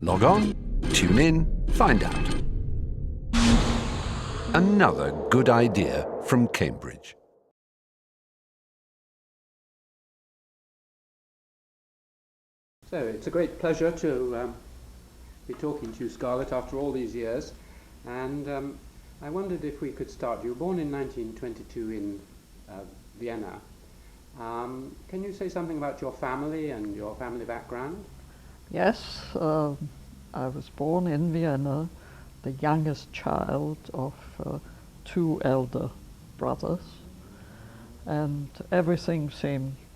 Log on, tune in, find out. Another good idea from Cambridge. So it's a great pleasure to be talking to you, Scarlett, after all these years. And I wondered if we could start. You were born in 1922 in Vienna. Can you say something about your family and your family background? Yes, I was born in Vienna, the youngest child of two elder brothers, and everything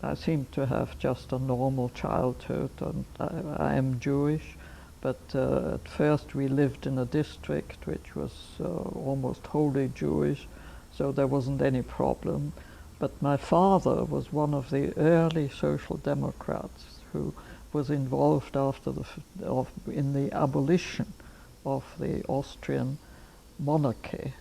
I seemed to have just a normal childhood, and I am Jewish, but at first we lived in a district which was almost wholly Jewish, so there wasn't any problem. But my father was one of the early social democrats who was involved in the abolition of the Austrian monarchy,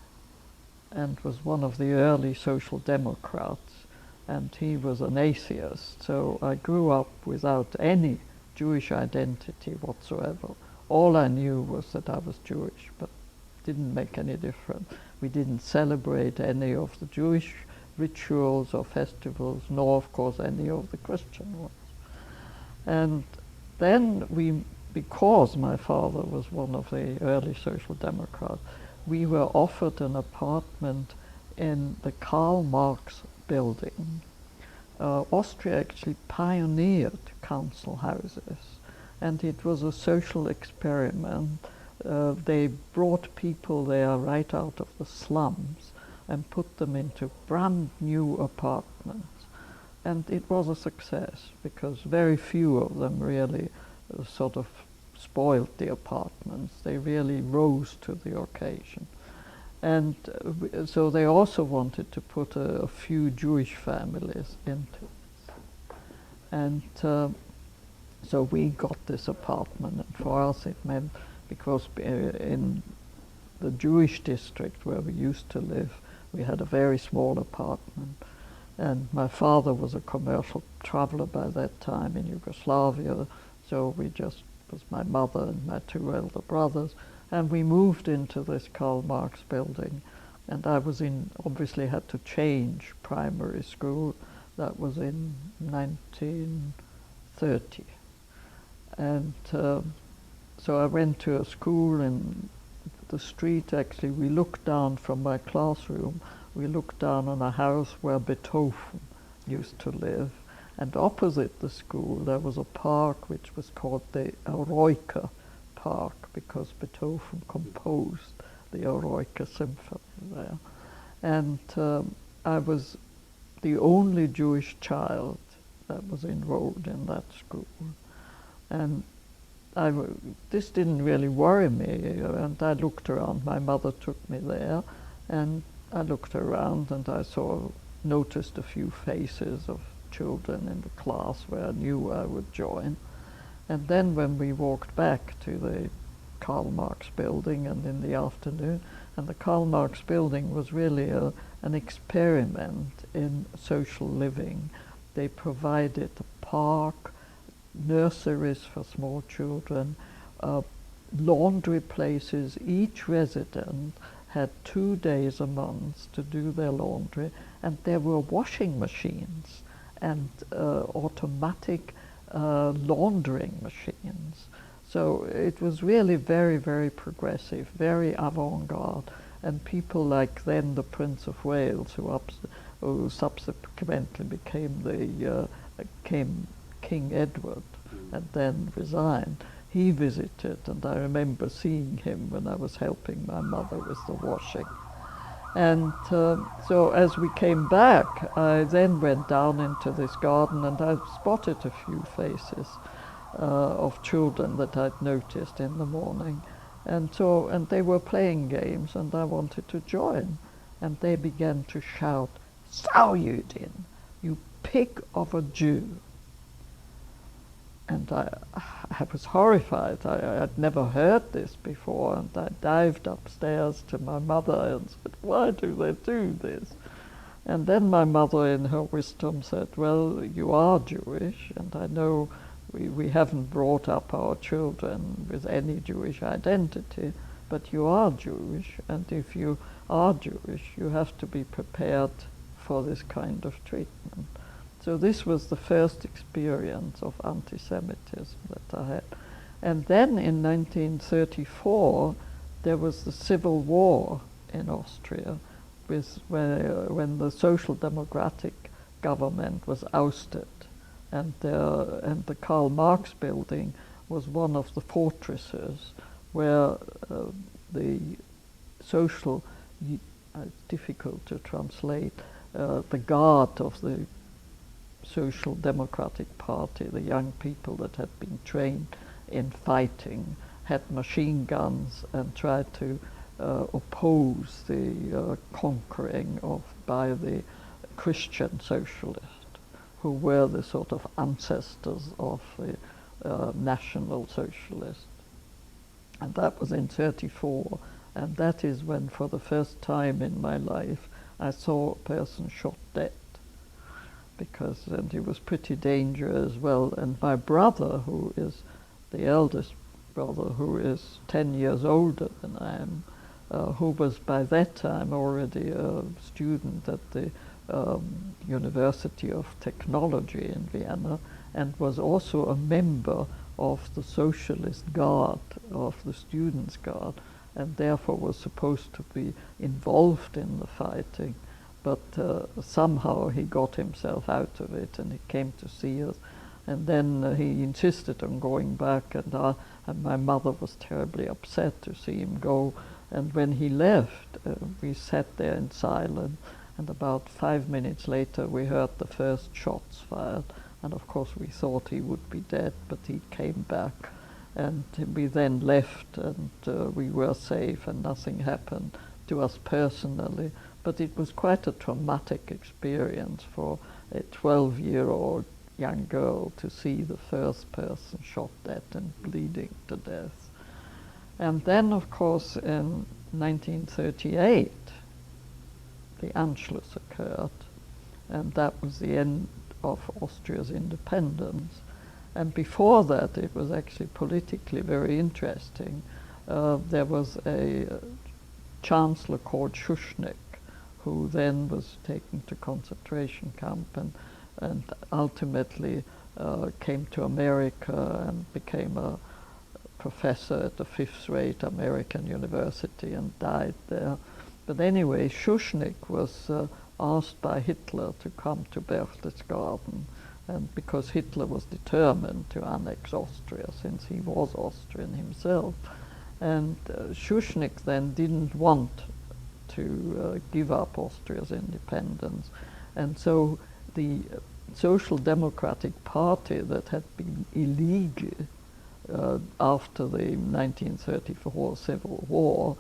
and was one of the early social democrats, and he was an atheist. So I grew up without any Jewish identity whatsoever. All I knew was that I was Jewish, but it didn't make any difference. We didn't celebrate any of the Jewish rituals or festivals, nor of course any of the Christian ones. And then because my father was one of the early social democrats, we were offered an apartment in the Karl Marx building. Austria actually pioneered council houses, and it was a social experiment. They brought people there right out of the slums and put them into brand new apartments. And it was a success, because very few of them really sort of spoiled the apartments. They really rose to the occasion. And so they also wanted to put a few Jewish families into it. And so we got this apartment, and for us it meant, because in the Jewish district where we used to live, we had a very small apartment. And my father was a commercial traveler by that time in Yugoslavia, so we just was my mother and my two elder brothers, and we moved into this Karl Marx building. And I was obviously had to change primary school. That was in 1930. And so I went to a school in the street. Actually, we looked down from my classroom. We looked down on a house where Beethoven used to live, and opposite the school there was a park which was called the Eroica Park, because Beethoven composed the Eroica Symphony there. And I was the only Jewish child that was enrolled in that school. And this didn't really worry me, and I looked around. My mother took me there, and I looked around, and I noticed a few faces of children in the class where I knew I would join. And then when we walked back to the Karl Marx building, and in the afternoon, and the Karl Marx building was really an experiment in social living. They provided a park, nurseries for small children, laundry places. Each resident had 2 days a month to do their laundry, and there were washing machines and automatic laundering machines. So it was really very, very progressive, very avant-garde, and people like then the Prince of Wales, who subsequently became King Edward and then resigned. He visited, and I remember seeing him when I was helping my mother with the washing. And so as we came back, I then went down into this garden, and I spotted a few faces of children that I'd noticed in the morning. And they were playing games, and I wanted to join. And they began to shout, "Sauyudin, you pig of a Jew." And I was horrified. I'd never heard this before, and I dived upstairs to my mother and said, "Why do they do this?" And then my mother, in her wisdom, said, "Well, you are Jewish, and I know we haven't brought up our children with any Jewish identity, but you are Jewish, and if you are Jewish, you have to be prepared for this kind of treatment. So this was the first experience of anti-Semitism that I had. And then in 1934, there was the civil war in Austria, when the Social Democratic government was ousted, and the Karl Marx building was one of the fortresses where the social, difficult to translate, the guard of the Social Democratic Party, the young people that had been trained in fighting, had machine guns and tried to oppose the conquering by the Christian socialists, who were the sort of ancestors of the National Socialists. And that was in 1934, and that is when, for the first time in my life, I saw a person shot dead, and he was pretty dangerous as well. And my brother, who is the eldest brother, who is 10 years older than I am, who was by that time already a student at the University of Technology in Vienna, and was also a member of the Socialist Guard, of the Students' Guard, and therefore was supposed to be involved in the fighting. But somehow he got himself out of it, and he came to see us. And then he insisted on going back, and my mother was terribly upset to see him go. And when he left, we sat there in silence, and about 5 minutes later we heard the first shots fired. And of course we thought he would be dead, but he came back. And we then left, and we were safe, and nothing happened to us personally. But it was quite a traumatic experience for a 12-year-old young girl to see the first person shot dead and bleeding to death. And then, of course, in 1938, the Anschluss occurred, and that was the end of Austria's independence. And before that, it was actually politically very interesting. There was a chancellor called Schuschnigg, who then was taken to concentration camp and ultimately came to America and became a professor at a fifth-rate American university and died there. But anyway, Schuschnigg was asked by Hitler to come to Berchtesgaden, and because Hitler was determined to annex Austria, since he was Austrian himself. And Schuschnigg then didn't want to give up Austria's independence. And so the Social Democratic Party, that had been illegal after the 1934 Civil War,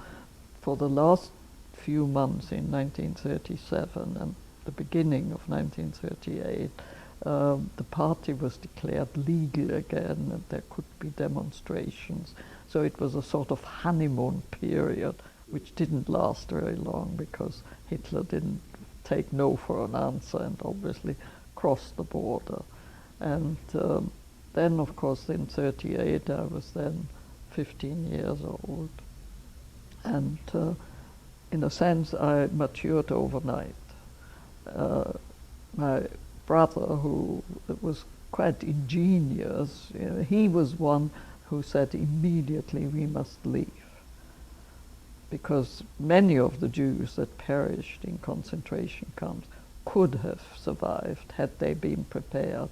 for the last few months in 1937 and the beginning of 1938, the party was declared legal again, and there could be demonstrations. So it was a sort of honeymoon period, which didn't last very long because Hitler didn't take no for an answer and obviously crossed the border. And then, of course, in 1938, I was then 15 years old. And in a sense, I matured overnight. My brother, who was quite ingenious, he was one who said immediately we must leave, because many of the Jews that perished in concentration camps could have survived had they been prepared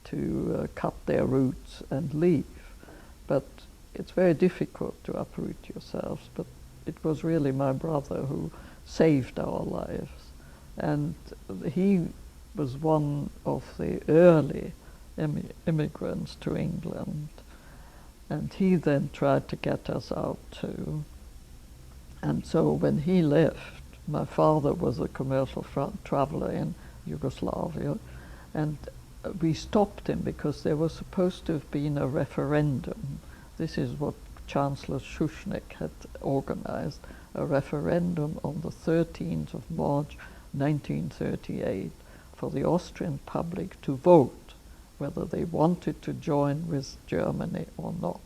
to cut their roots and leave. But it's very difficult to uproot yourselves, but it was really my brother who saved our lives. And he was one of the early immigrants to England, and he then tried to get us out too. And so when he left, my father was a commercial traveler in Yugoslavia, and we stopped him because there was supposed to have been a referendum. This is what Chancellor Schuschnigg had organized, a referendum on the 13th of March 1938 for the Austrian public to vote whether they wanted to join with Germany or not.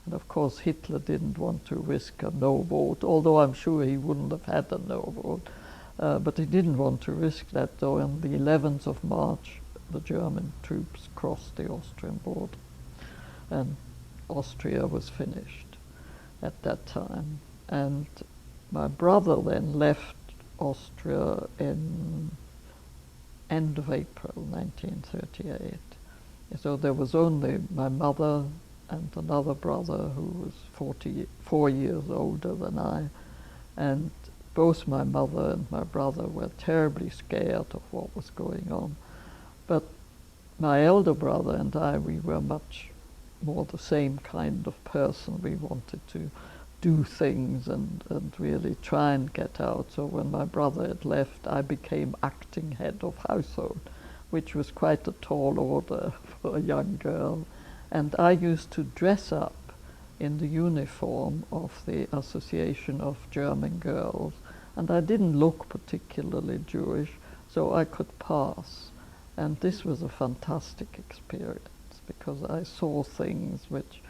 And of course Hitler didn't want to risk a no vote, although I'm sure he wouldn't have had a no vote. But he didn't want to risk that, though. On the 11th of March, the German troops crossed the Austrian border, and Austria was finished at that time. And my brother then left Austria in end of April 1938. So there was only my mother and another brother who was 44 years older than I, and both my mother and my brother were terribly scared of what was going on. But my elder brother and I, we were much more the same kind of person. We wanted to do things and really try and get out. So when my brother had left, I became acting head of household, which was quite a tall order for a young girl. And I used to dress up in the uniform of the Association of German Girls, and I didn't look particularly Jewish, so I could pass. And this was a fantastic experience, because I saw things which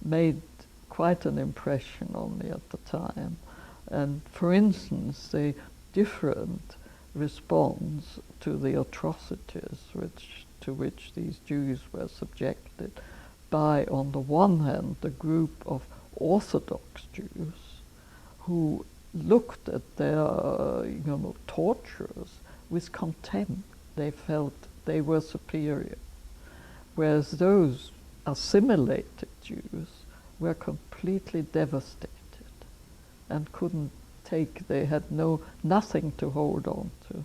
made quite an impression on me at the time. And for instance, the different response to the atrocities to which these Jews were subjected by, on the one hand, the group of Orthodox Jews who looked at their torturers with contempt. They felt they were superior, whereas those assimilated Jews were completely devastated and couldn't take, they had nothing to hold on to.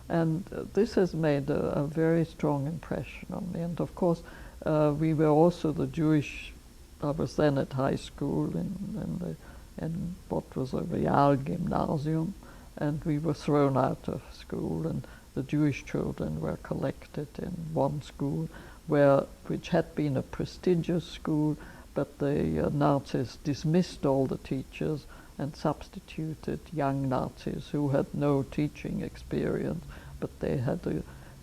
And this has made a very strong impression on me. And of course, we were also the Jewish, I was then at high school in what was a Real Gymnasium, and we were thrown out of school, and the Jewish children were collected in one school, which had been a prestigious school, but the Nazis dismissed all the teachers and substituted young Nazis who had no teaching experience, but they had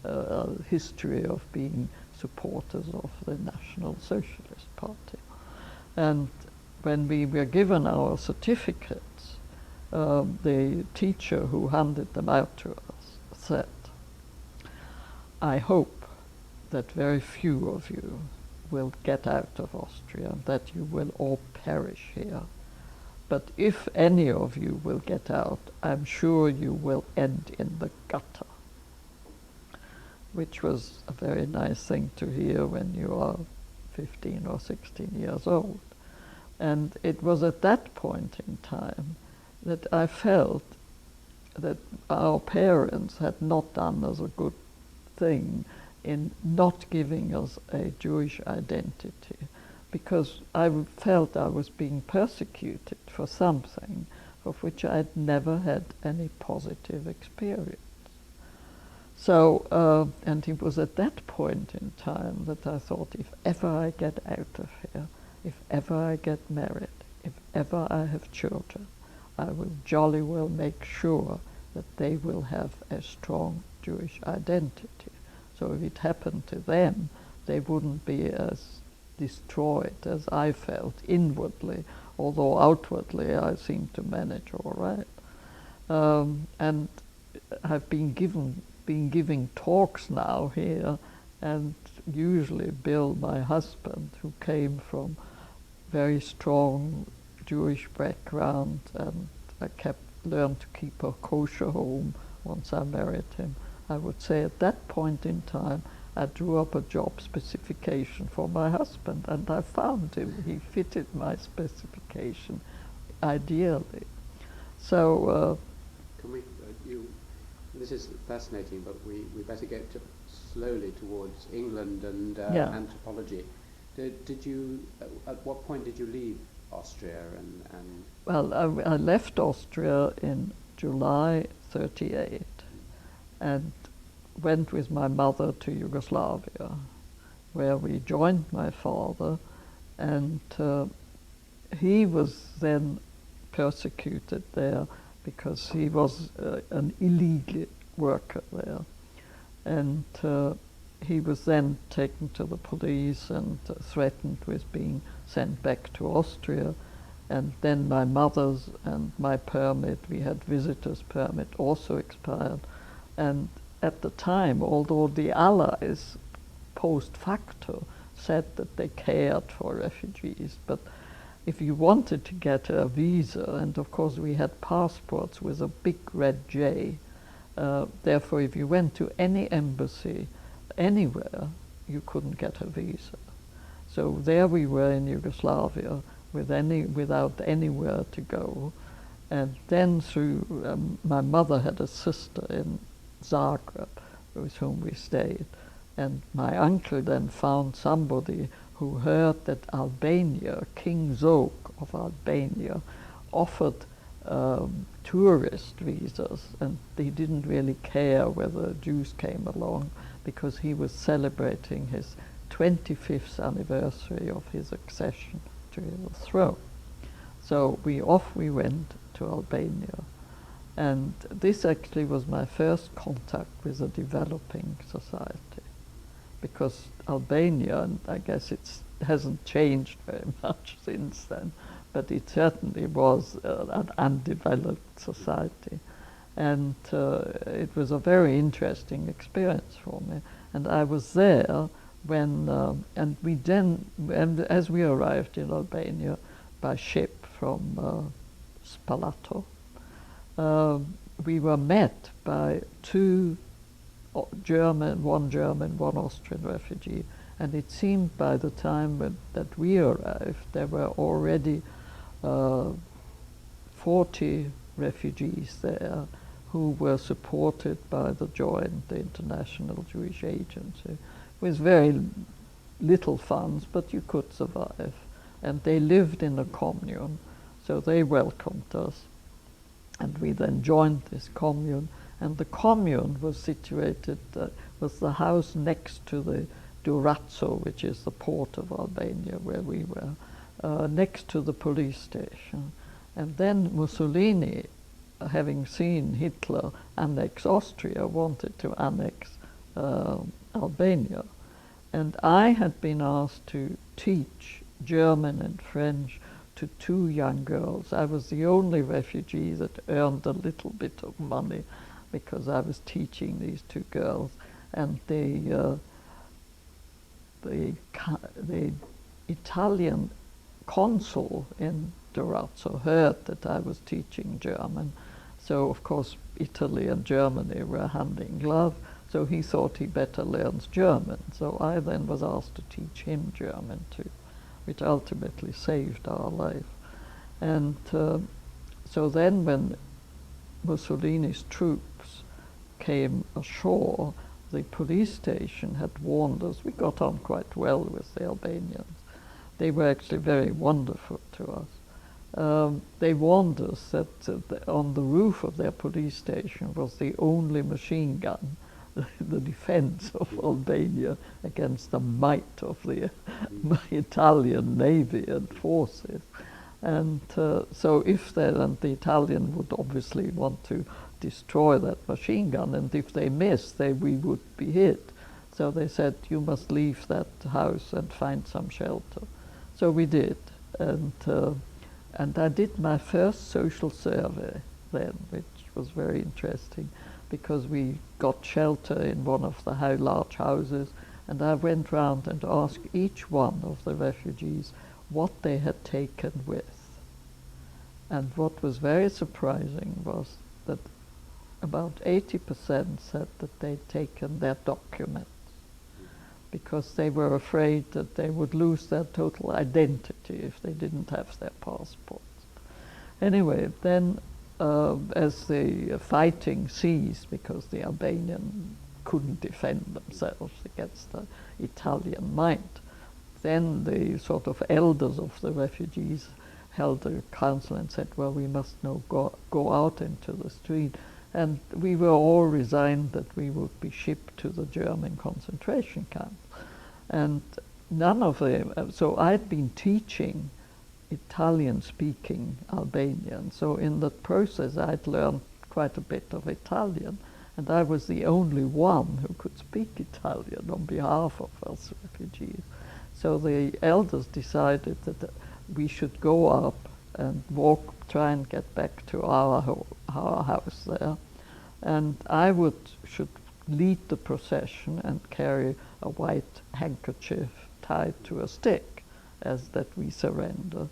a history of being supporters of the National Socialist Party. And when we were given our certificates, the teacher who handed them out to us said, "I hope that very few of you will get out of Austria, that you will all perish here. But if any of you will get out, I'm sure you will end in the gutter," which was a very nice thing to hear when you are 15 or 16 years old. And it was at that point in time that I felt that our parents had not done us a good thing in not giving us a Jewish identity, because I felt I was being persecuted for something of which I had never had any positive experience. So, and it was at that point in time that I thought, if ever I get out of here, if ever I get married, if ever I have children, I will jolly well make sure that they will have a strong Jewish identity. So if it happened to them, they wouldn't be as destroyed as I felt inwardly, although outwardly I seemed to manage all right. And I've been giving talks now here, and usually Bill, my husband, who came from very strong Jewish background, and I learned to keep a kosher home once I married him. I would say at that point in time, I drew up a job specification for my husband, and I found him. He fitted my specification ideally. So, can we? This is fascinating, but we better get slowly towards England and anthropology. Did you? At what point did you leave Austria? And well, I left Austria in July '38, and went with my mother to Yugoslavia, where we joined my father, and he was then persecuted there because he was an illegal worker there, and he was then taken to the police and threatened with being sent back to Austria. And then my mother's and my permit, we had visitor's permit, also expired. And at the time, although the Allies post facto said that they cared for refugees, but if you wanted to get a visa, and of course we had passports with a big red J, therefore if you went to any embassy anywhere, you couldn't get a visa. So there we were in Yugoslavia without anywhere to go. And then through, my mother had a sister in Zagreb with whom we stayed. And my uncle then found somebody who heard that Albania, King Zog of Albania, offered tourist visas, and he didn't really care whether Jews came along because he was celebrating his 25th anniversary of his accession to the throne. So we went to Albania. And this actually was my first contact with a developing society, because Albania, and I guess it hasn't changed very much since then, but it certainly was an undeveloped society. And it was a very interesting experience for me. And I was there when, and as we arrived in Albania by ship from Spalato, we were met by two one German, one Austrian refugee, and it seemed by the time that we arrived, there were already 40 refugees there who were supported by the International Jewish Agency, with very little funds, but you could survive. And they lived in a commune, so they welcomed us. And we then joined this commune, and the commune was situated, was the house next to the Durazzo, which is the port of Albania where we were, next to the police station. And then Mussolini, having seen Hitler annex Austria, wanted to annex Albania. And I had been asked to teach German and French to two young girls. I was the only refugee that earned a little bit of money because I was teaching these two girls. And the Italian consul in Durazzo heard that I was teaching German. So of course Italy and Germany were hand in glove, so he thought he better learns German. So I then was asked to teach him German too, which ultimately saved our life. And so then when Mussolini's troops came ashore, the police station had warned us. We got on quite well with the Albanians. They were actually very wonderful to us. They warned us that on the roof of their police station was the only machine gun, the defense of Albania against the might of the Italian navy and forces. And so if and the Italian would obviously want to destroy that machine gun, and if they missed, we would be hit. So they said, you must leave that house and find some shelter. So we did, and I did my first social survey then, which was very interesting, because we got shelter in one of the large houses, and I went round and asked each one of the refugees what they had taken with. And what was very surprising was that about 80% said that they'd taken their documents, because they were afraid that they would lose their total identity if they didn't have their passports. Anyway, then as the fighting ceased, because the Albanian couldn't defend themselves against the Italian might, then the sort of elders of the refugees held a council and said, well, we must now go out into the street. And we were all resigned that we would be shipped to the German concentration camp. And none of them, so I'd been teaching Italian-speaking Albanian, so in the process I'd learned quite a bit of Italian, And I was the only one who could speak Italian on behalf of us refugees. So the elders decided that we should go up and try and get back to our house there. And I should lead the procession and carry a white handkerchief tied to a stick as that we surrender.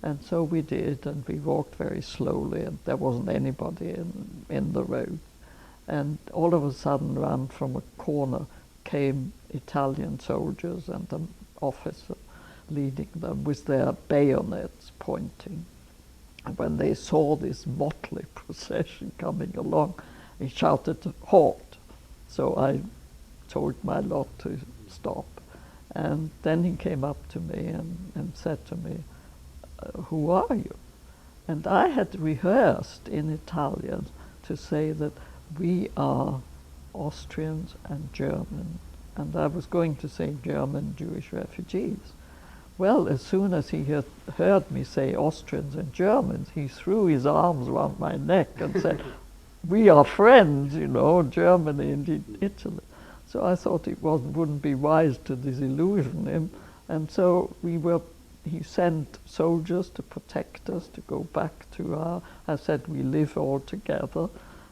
And so we did, and we walked very slowly, and there wasn't anybody in the road. And all of a sudden, round from a corner came Italian soldiers and an officer leading them with their bayonets pointing. And when they saw this motley procession coming along, he shouted, "Halt!" So I told my lot to stop. And then he came up to me and said to me, "Who are you?" And I had rehearsed in Italian to say that we are Austrians and German, and I was going to say German Jewish refugees. Well, as soon as he heard me say Austrians and Germans, he threw his arms around my neck and said, "We are friends, you know, Germany and Italy." So I thought it wouldn't be wise to disillusion him, and so he sent soldiers to protect us, to go back to I said we live all together,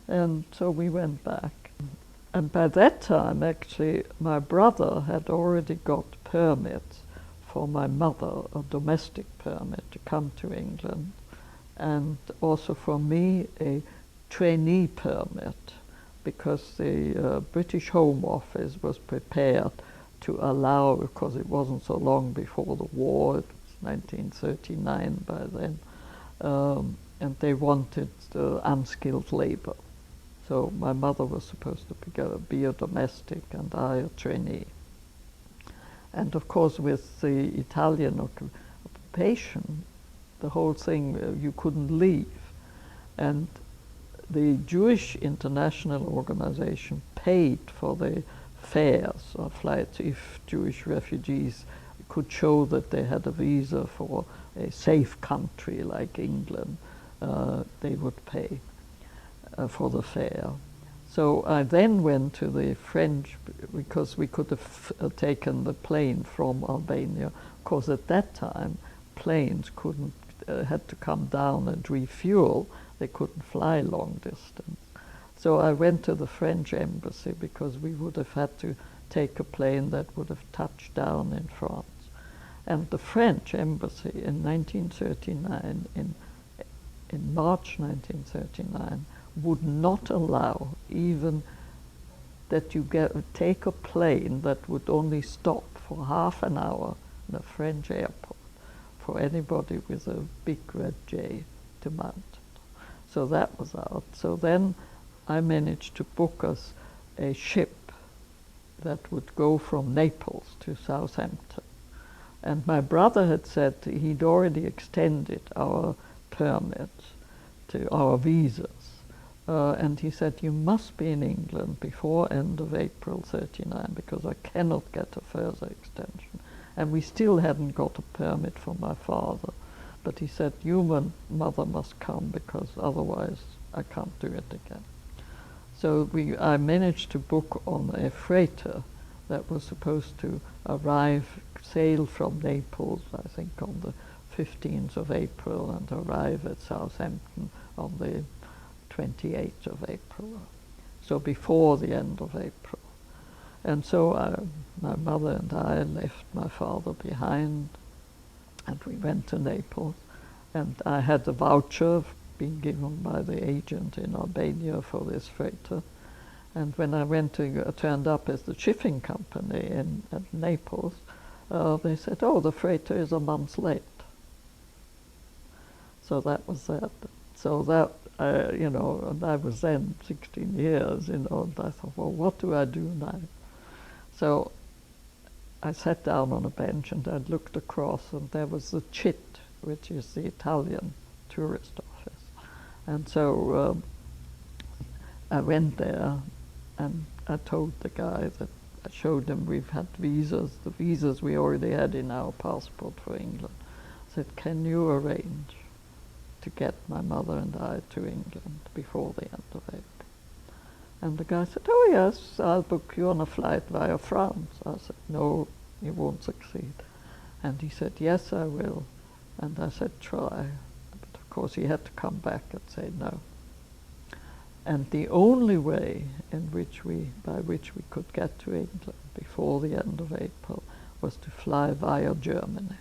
and so we went back. And by that time, actually, my brother had already got permits for my mother, a domestic permit to come to England, and also for me a trainee permit, because the British Home Office was prepared to allow, because it wasn't so long before the war, it was 1939 by then, and they wanted unskilled labor. So my mother was supposed to be a domestic and I a trainee. And of course with the Italian occupation, the whole thing, you couldn't leave. And the Jewish International Organization paid for the fares or flights if Jewish refugees could show that they had a visa for a safe country like England, they would pay for the fare. So I then went to the French, because we could have taken the plane from Albania. Of course, at that time, planes had to come down and refuel. They couldn't fly long distance. So I went to the French embassy because we would have had to take a plane that would have touched down in France. And the French embassy in 1939, in March 1939, would not allow even that you take a plane that would only stop for half an hour in a French airport for anybody with a big red J to mount it. So that was out. So then I managed to book us a ship that would go from Naples to Southampton. And my brother had said he'd already extended our permits to our visas. And he said, "You must be in England before end of April 39 because I cannot get a further extension." And we still hadn't got a permit for my father. But he said, "You and mother must come because otherwise I can't do it again." So I managed to book on a freighter that was supposed to sail from Naples, I think on the 15th of April, and arrive at Southampton on the 28th of April, so before the end of April. And so my mother and I left my father behind, and we went to Naples, and I had a voucher being given by the agent in Albania for this freighter. And when I turned up as the shipping company at Naples, they said, "Oh, the freighter is a month late." So that was that. So that, and I was then 16 years, and I thought, well, what do I do now? So I sat down on a bench and I looked across, and there was the CIT, which is the Italian tourist office. And so I went there and I told the guy that I showed him we've had visas, the visas we already had in our passport for England. I said, "Can you arrange to get my mother and I to England before the end of April?" And the guy said, "Oh yes, I'll book you on a flight via France." I said, "No, you won't succeed." And he said, "Yes, I will." And I said, "Try." But of course he had to come back and say no. And the only way by which we could get to England before the end of April was to fly via Germany,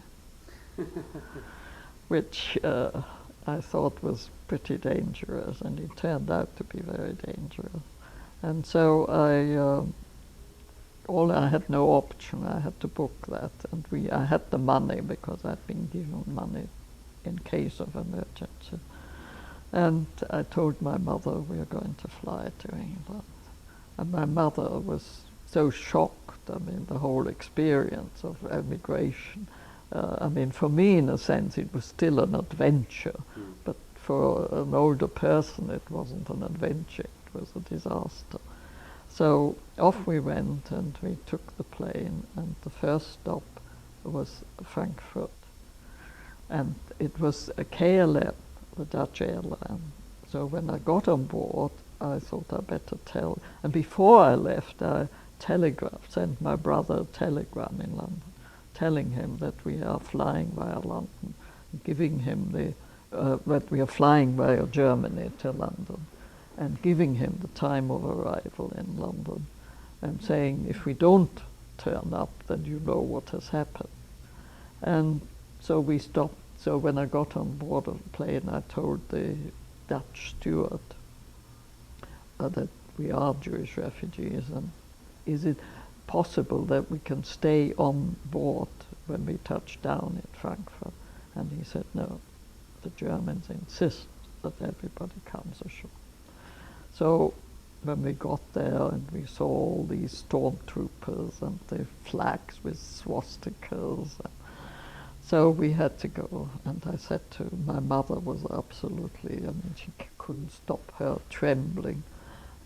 which I thought was pretty dangerous, and it turned out to be very dangerous. And so I had no option. I had to book that, and I had the money because I'd been given money in case of emergency. And I told my mother we are going to fly to England. And my mother was so shocked. I mean, the whole experience of emigration. I mean, for me, in a sense, it was still an adventure. But for an older person, it wasn't an adventure. It was a disaster. So off we went, and we took the plane, and the first stop was Frankfurt. And it was a KLM, the Dutch airline. So when I got on board, I thought I'd better tell. And before I left, I sent my brother a telegram in London, telling him that we are flying via London, giving him that we are flying via Germany to London, and giving him the time of arrival in London, and saying, if we don't turn up, then you know what has happened. And so we stopped. So when I got on board of the plane, I told the Dutch steward that we are Jewish refugees, and is it possible that we can stay on board when we touch down in Frankfurt? And he said, no, the Germans insist that everybody comes ashore. So when we got there and we saw all these stormtroopers and the flags with swastikas, so we had to go. And I said to my mother was absolutely, I mean, she couldn't stop her trembling.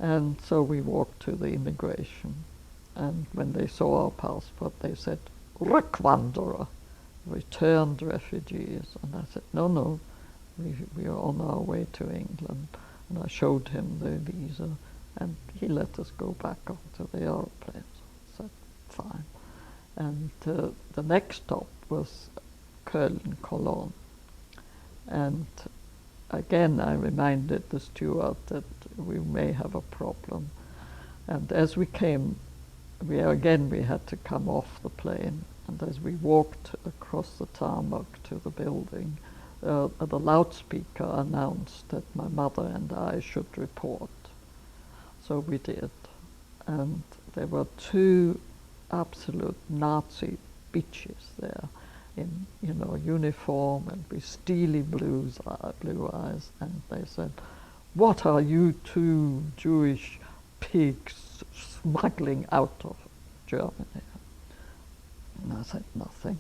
And so we walked to the immigration. And when they saw our passport, they said, "Rückwanderer," returned refugees. And I said, no, we are on our way to England. And I showed him the visa, and he let us go back onto the aeroplane. So I said, fine. And the next stop was Cologne. And again, I reminded the steward that we may have a problem. And as we came, we had to come off the plane. And as we walked across the tarmac to the building, the loudspeaker announced that my mother and I should report. So we did. And there were two absolute Nazi bitches there in, uniform and with steely blue eyes. And they said, "What are you two Jewish pigs smuggling out of Germany?" And I said, "Nothing."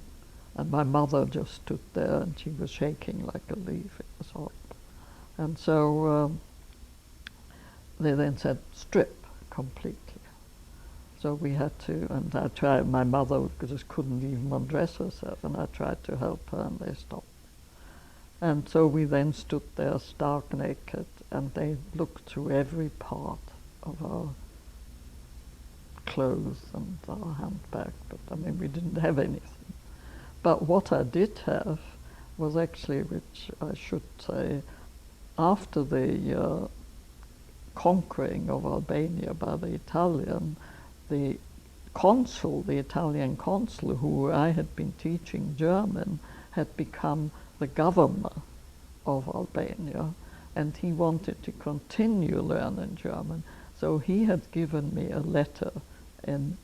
And my mother just stood there, and she was shaking like a leaf. It was horrible. And so they then said, "Strip completely." So we had to, and I tried, my mother just couldn't even undress herself, and I tried to help her, and they stopped. And so we then stood there stark naked, and they looked through every part of our clothes and our handbag, but I mean, we didn't have anything. But what I did have was actually, which I should say, after the conquering of Albania by the Italian, the Italian consul, who I had been teaching German, had become the governor of Albania, and he wanted to continue learning German. So he had given me a letter in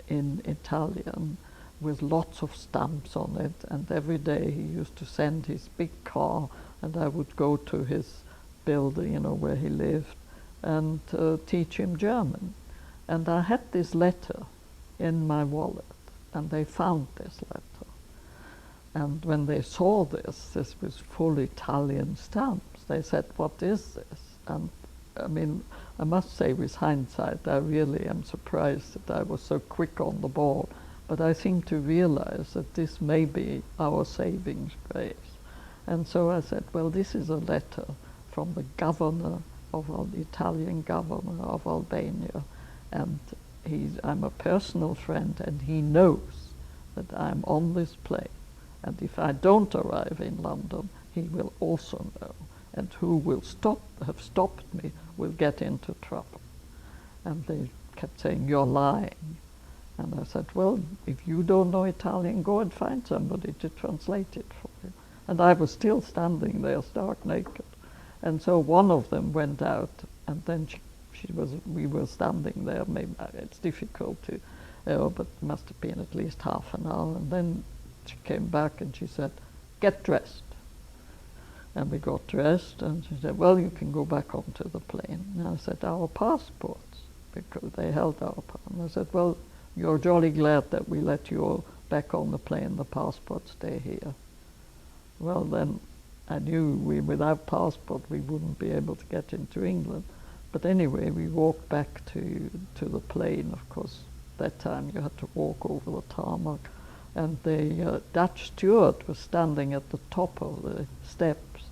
Italian with lots of stamps on it, and every day he used to send his big car, and I would go to his building, where he lived, and teach him German. And I had this letter in my wallet, and they found this letter. And when they saw this was full Italian stamps. They said, "What is this?" And I mean, I must say with hindsight, I really am surprised that I was so quick on the ball. But I seem to realize that this may be our saving grace. And so I said, well, this is a letter from the governor of the Italian governor of Albania, and I'm a personal friend, and he knows that I'm on this plane, and if I don't arrive in London, he will also know, and who will have stopped me will get into trouble. And they kept saying, "You're lying." And I said, "Well, if you don't know Italian, go and find somebody to translate it for you." And I was still standing there stark naked. And so one of them went out, and then we were standing there. Maybe it's difficult to, but it must have been at least half an hour. And then she came back and she said, "Get dressed." And we got dressed, and she said, "Well, you can go back onto the plane." And I said, "Our passports," because they held our passports. And I said, "Well, you're jolly glad that we let you all back on the plane. The passports stay here." Well, then I knew without passport we wouldn't be able to get into England. But anyway, we walked back to the plane. Of course, that time you had to walk over the tarmac. And the Dutch steward was standing at the top of the steps,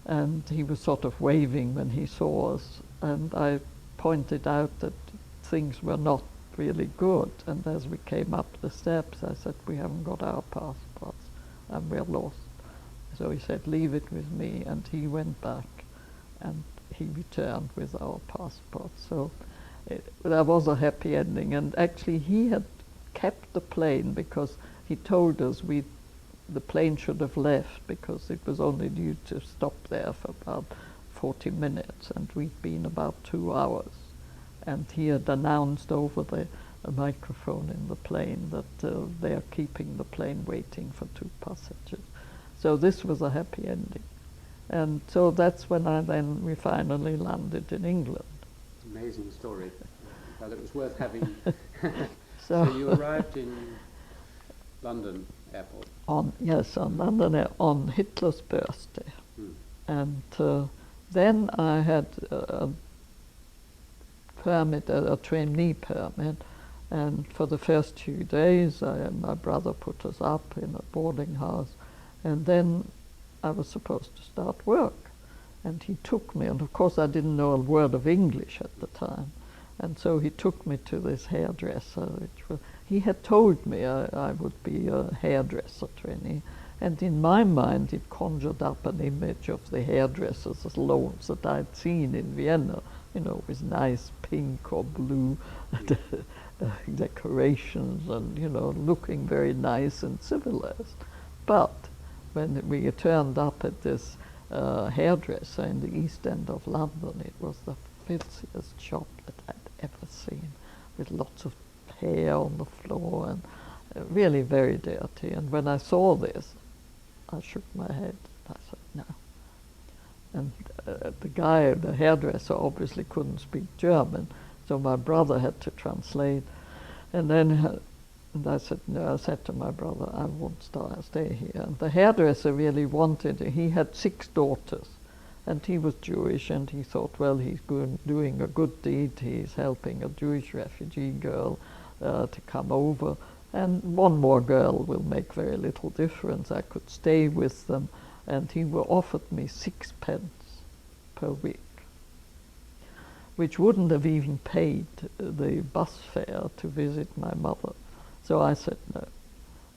and he was sort of waving when he saw us. And I pointed out that things were not really good. And as we came up the steps, I said, "We haven't got our passports, and we're lost." So he said, "Leave it with me," and he went back, and he returned with our passports. So that was a happy ending. And actually he had kept the plane because he told us the plane should have left because it was only due to stop there for about 40 minutes, and we'd been about 2 hours. And he had announced over the microphone in the plane that they are keeping the plane waiting for 2 passengers. So this was a happy ending. And so that's when we finally landed in England. Amazing story. Well, it was worth having. So you arrived in London Airport? On London on Hitler's birthday. And then I had a permit, a trainee permit, and for the first 2 days my brother put us up in a boarding house, and then I was supposed to start work. And he took me, and of course I didn't know a word of English at the time, and so he took me to this hairdresser. He had told me I would be a hairdresser trainee, and in my mind it conjured up an image of the hairdressers' salons that I'd seen in Vienna, with nice pink or blue decorations and, looking very nice and civilized. But when we turned up at this hairdresser in the East End of London, it was the filthiest shop that I'd ever seen, with lots of hair on the floor and really very dirty. And when I saw this, I shook my head. I said, "No." And the hairdresser obviously couldn't speak German, so my brother had to translate. And then I said, "No," I said to my brother, "I won't stay here." And the hairdresser really he had 6 daughters, and he was Jewish, and he thought, well, he's doing a good deed. He's helping a Jewish refugee girl to come over, and one more girl will make very little difference. I could stay with them, and he offered me 6p per week, which wouldn't have even paid the bus fare to visit my mother. So I said no.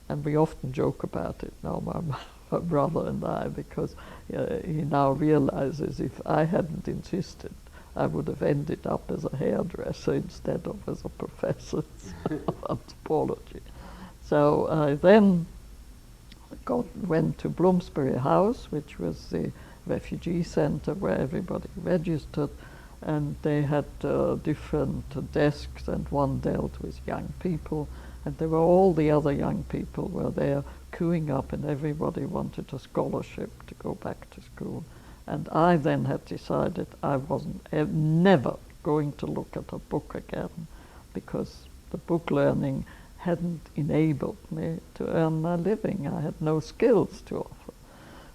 And we often joke about it now, my brother and I, because he now realizes if I hadn't insisted, I would have ended up as a hairdresser instead of as a professor of anthropology. So I then went to Bloomsbury House, which was the refugee center where everybody registered, and they had different desks, and one dealt with young people, and there were all the other young people were there queuing up, and everybody wanted a scholarship to go back to school. And I then had decided I wasn't never going to look at a book again, because the book learning hadn't enabled me to earn my living. I had no skills to offer.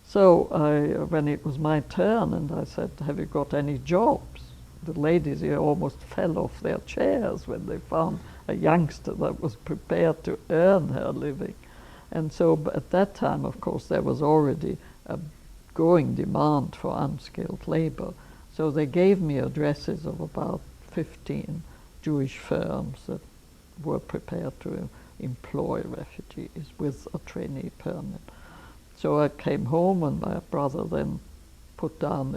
So when it was my turn, and I said, "Have you got any jobs?" The ladies here almost fell off their chairs when they found a youngster that was prepared to earn her living. And so at that time, of course, there was already a growing demand for unskilled labor. So they gave me addresses of about 15 Jewish firms that were prepared to employ refugees with a trainee permit. So I came home, and my brother then put down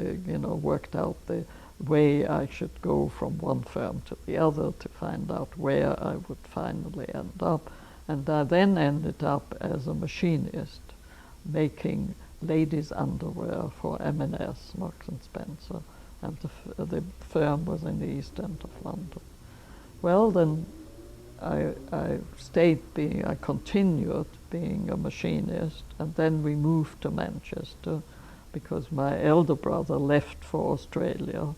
worked out the way I should go from one firm to the other to find out where I would finally end up. And I then ended up as a machinist, making ladies' underwear for M&S, Marks and Spencer, and the firm was in the East End of London. Well, then I continued being a machinist, and then we moved to Manchester because my elder brother left for Australia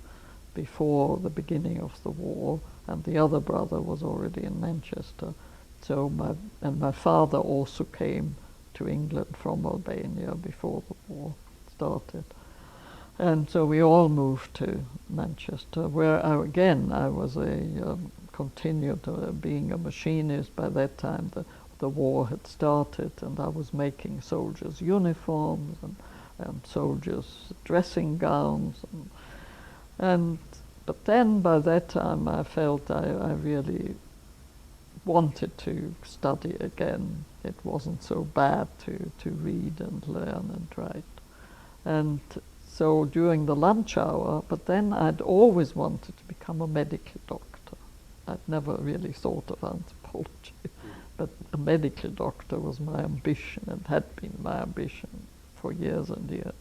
before the beginning of the war, and the other brother was already in Manchester. So my father also came to England from Albania before the war started. And so we all moved to Manchester, where I was continued being a machinist. By that time the war had started, and I was making soldiers' uniforms and soldiers' dressing gowns. But then by that time I felt I really wanted to study again. It wasn't so bad to read and learn and write. And so during the lunch hour, but then I'd always wanted to become a medical doctor. I'd never really thought of anthropology, but a medical doctor was my ambition and had been my ambition for years and years.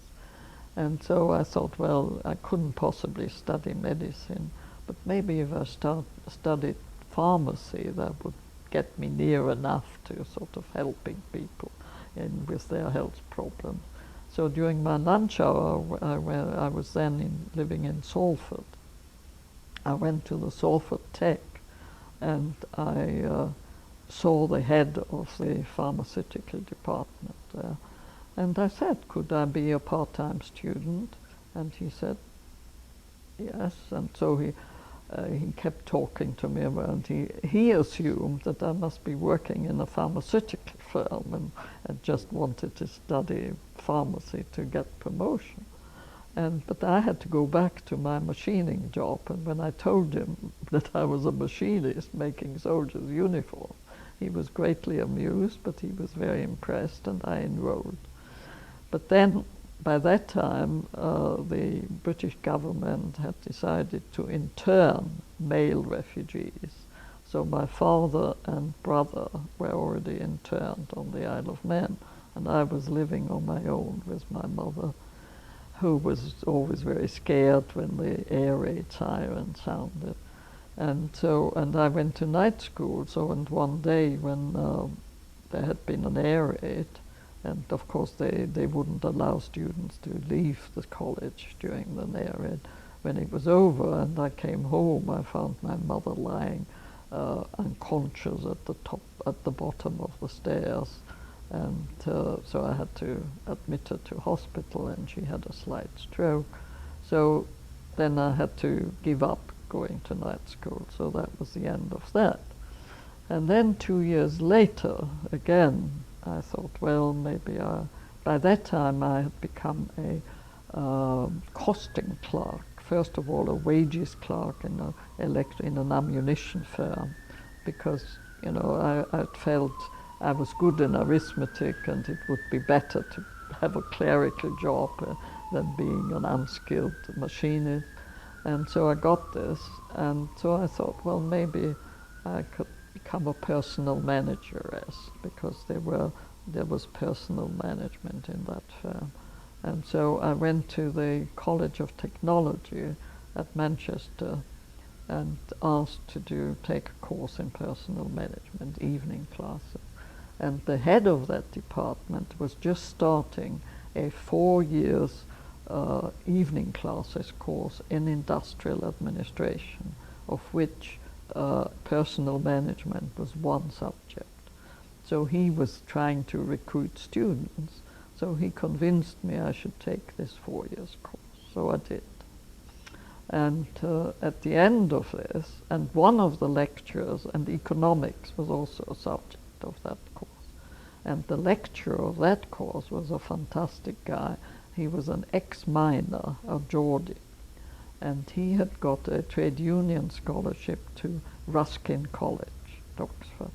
And so I thought, well, I couldn't possibly study medicine, but maybe if I studied pharmacy, that would get me near enough to sort of helping people with their health problems. So during my lunch hour, where I was then living in Salford, I went to the Salford Tech, and I saw the head of the pharmaceutical department there. And I said, could I be a part-time student? And he said, yes. And so he kept talking to me, and he assumed that I must be working in a pharmaceutical firm and just wanted to study pharmacy to get promotion. But I had to go back to my machining job, and when I told him that I was a machinist making soldiers' uniforms, he was greatly amused, but he was very impressed, and I enrolled. But then, by that time, the British government had decided to intern male refugees. So my father and brother were already interned on the Isle of Man, and I was living on my own with my mother, who was always very scared when the air raid siren sounded. And I went to night school, and one day when there had been an air raid, and of course they wouldn't allow students to leave the college during the air raid. When it was over and I came home, I found my mother lying unconscious at the bottom of the stairs, and so I had to admit her to hospital, and she had a slight stroke. So then I had to give up going to night school, so that was the end of that. And then 2 years later, again, I thought, well, maybe by that time I had become a costing clerk. First of all, a wages clerk in an ammunition firm, because I felt I was good in arithmetic, and it would be better to have a clerical job than being an unskilled machinist. And so I got this, and so I thought, well, maybe I could become a personal manageress, because there was personal management in that firm. And so I went to the College of Technology at Manchester and asked to take a course in personal management, evening classes. And the head of that department was just starting a 4 years evening classes course in industrial administration, of which personal management was one subject. So he was trying to recruit students, so he convinced me I should take this 4 years course, so I did. And at the end of this, and one of the lecturers, and economics was also a subject of that course, and the lecturer of that course was a fantastic guy. He was an ex-miner, a Geordie, and he had got a trade union scholarship to Ruskin College at Oxford.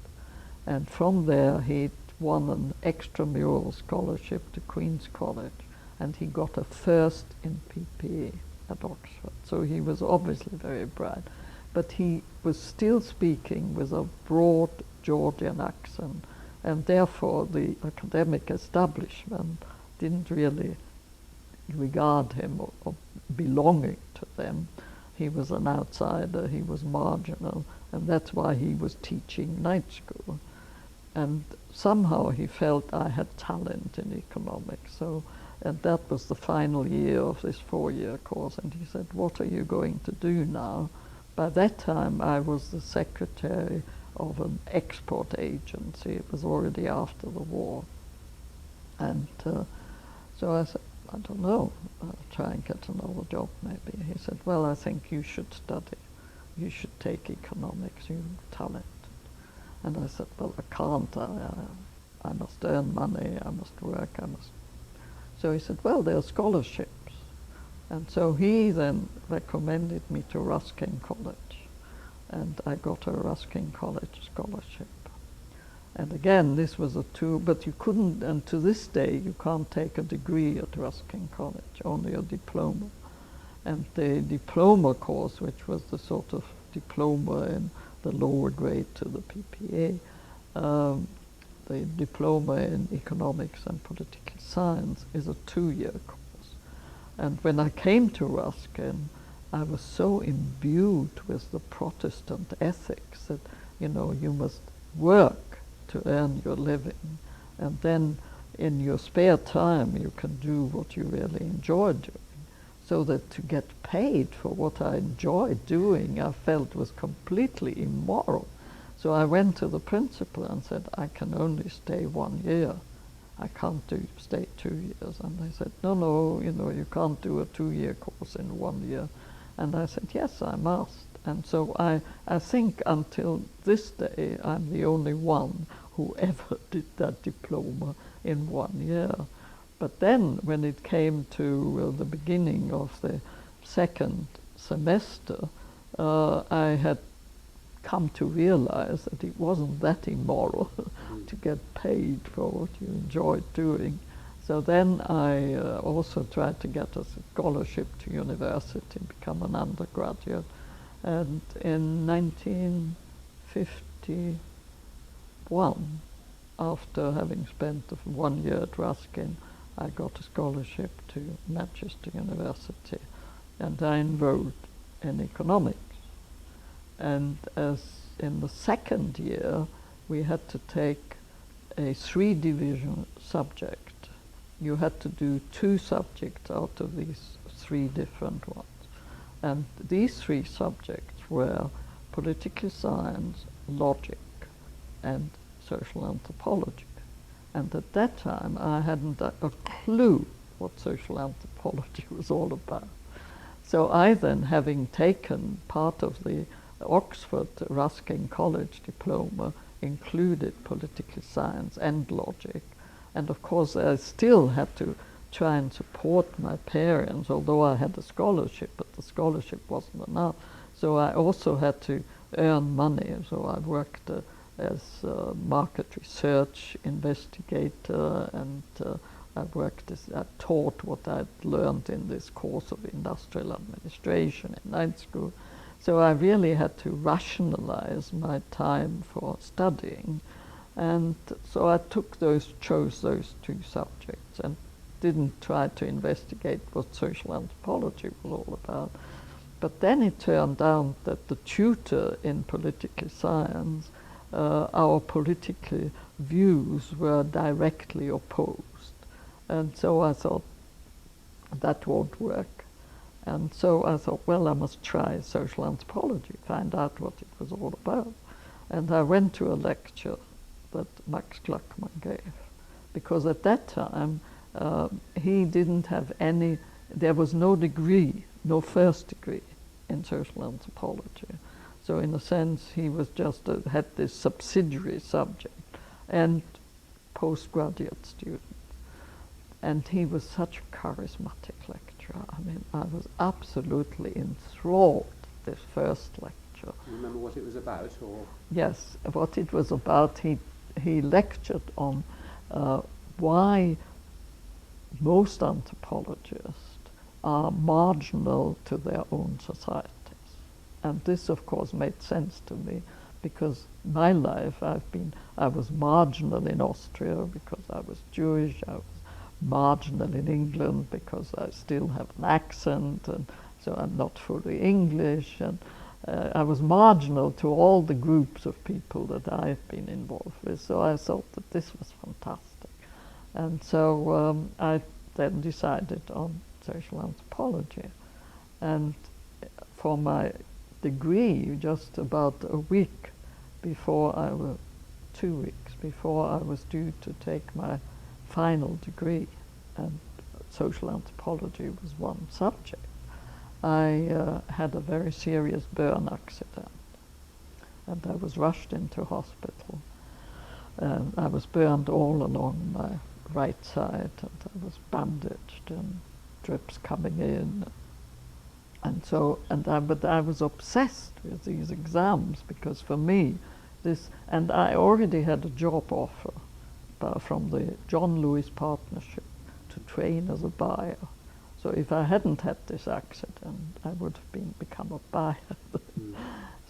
And from there he won an extramural scholarship to Queen's College, and he got a first in PPE at Oxford. So he was obviously very bright, but he was still speaking with a broad Georgian accent, and therefore the academic establishment didn't really regard him or belonging to them. He was an outsider, he was marginal, and that's why he was teaching night school. And somehow he felt I had talent in economics, and that was the final year of this 4-year course, and he said, "What are you going to do now?" By that time I was the secretary of an export agency. It was already after the war. And so I said, "I don't know, I'll try and get another job maybe." He said, "Well, I think you should study. You should take economics, you're talented." And I said, "Well, I can't. I must earn money, I must work, I must." So he said, "Well, there are scholarships." And so he then recommended me to Ruskin College, and I got a Ruskin College scholarship. And again, this was but you couldn't, and to this day, you can't take a degree at Ruskin College, only a diploma. And the diploma course, which was the sort of diploma in the lower grade to the PPA, the diploma in economics and political science, is a 2-year course. And when I came to Ruskin, I was so imbued with the Protestant ethics that, you must work to earn your living, and then in your spare time you can do what you really enjoy doing. So that to get paid for what I enjoyed doing, I felt was completely immoral. So I went to the principal and said, "I can only stay 1 year. I can't stay 2 years." And they said, no, you can't do a 2-year course in 1 year. And I said, "Yes, I must." And so I think until this day, I'm the only one who ever did that diploma in 1 year. But then when it came to the beginning of the second semester, I had come to realize that it wasn't that immoral to get paid for what you enjoyed doing. So then I also tried to get a scholarship to university, become an undergraduate. And in 1951, after having spent 1 year at Ruskin, I got a scholarship to Manchester University, and I enrolled in economics. And as in the second year, we had to take a 3-division subject. You had to do 2 subjects out of these 3 different ones. And these 3 subjects were political science, logic, and social anthropology. And at that time, I hadn't a clue what social anthropology was all about. So I then, having taken part of the Oxford Ruskin College diploma, included political science and logic. And of course, I still had to try and support my parents, although I had a scholarship, but the scholarship wasn't enough. So I also had to earn money. So I worked as a market research investigator, and I taught what I'd learned in this course of industrial administration in night school. So I really had to rationalize my time for studying. And so I chose those 2 subjects and didn't try to investigate what social anthropology was all about. But then it turned out that the tutor in political science, our political views were directly opposed. And so I thought, that won't work. And so I thought, well, I must try social anthropology, find out what it was all about. And I went to a lecture that Max Gluckman gave, because at that time he didn't have there was no degree, no first degree in social anthropology. So in a sense, he was just had this subsidiary subject and postgraduate students. And he was such a charismatic lecturer. I mean, I was absolutely enthralled this first lecture. Do you remember what it was about, or? Yes, what it was about, he lectured on why most anthropologists are marginal to their own societies. And this, of course, made sense to me, because my life, I was marginal in Austria because I was Jewish, I was marginal in England because I still have an accent, and so I'm not fully English, and I was marginal to all the groups of people that I've been involved with, so I thought that this was fantastic. And so I then decided on social anthropology. And for my degree, just about a week before 2 weeks before I was due to take my final degree, and social anthropology was one subject, I had a very serious burn accident, and I was rushed into hospital. I was burned all along my right side, and I was bandaged and drips coming in. And so, but I was obsessed with these exams, because for me, and I already had a job offer from the John Lewis Partnership to train as a buyer. So if I hadn't had this accident, I would have become a buyer.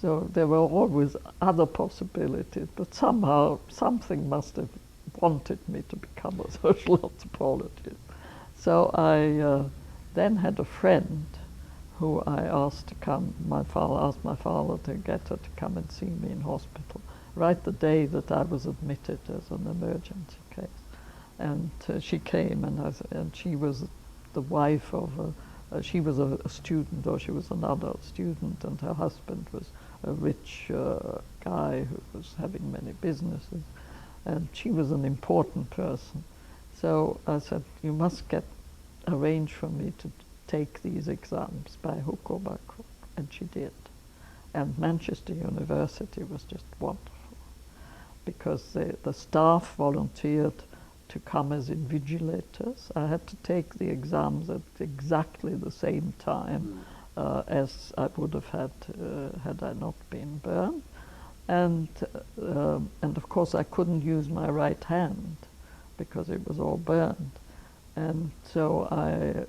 So there were always other possibilities, but somehow something must have wanted me to become a social anthropologist. So I then had a friend who I asked to come. Asked my father to get her to come and see me in hospital, right the day that I was admitted as an emergency case. And she came, and she was the wife of she was a student, or she was another student, and her husband was a rich guy who was having many businesses, and she was an important person. So I said, you must arrange for me to take these exams by hook or by crook, and she did. And Manchester University was just wonderful, because the staff volunteered to come as invigilators. I had to take the exams at exactly the same time as I would have had I not been burned. And of course I couldn't use my right hand because it was all burned. And so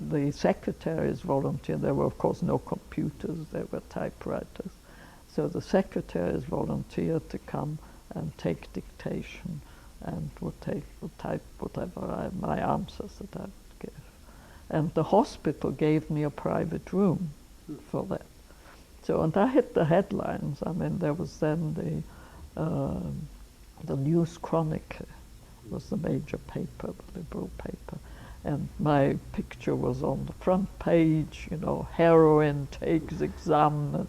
the secretaries volunteered. There were of course no computers, there were typewriters. So the secretaries volunteered to come and take dictation, and would type whatever my answers that I would give. And the hospital gave me a private room for that. So, and I hit the headlines. I mean, there was then the News Chronicle was the major paper, the Liberal paper, and my picture was on the front page, you know, heroine takes exam,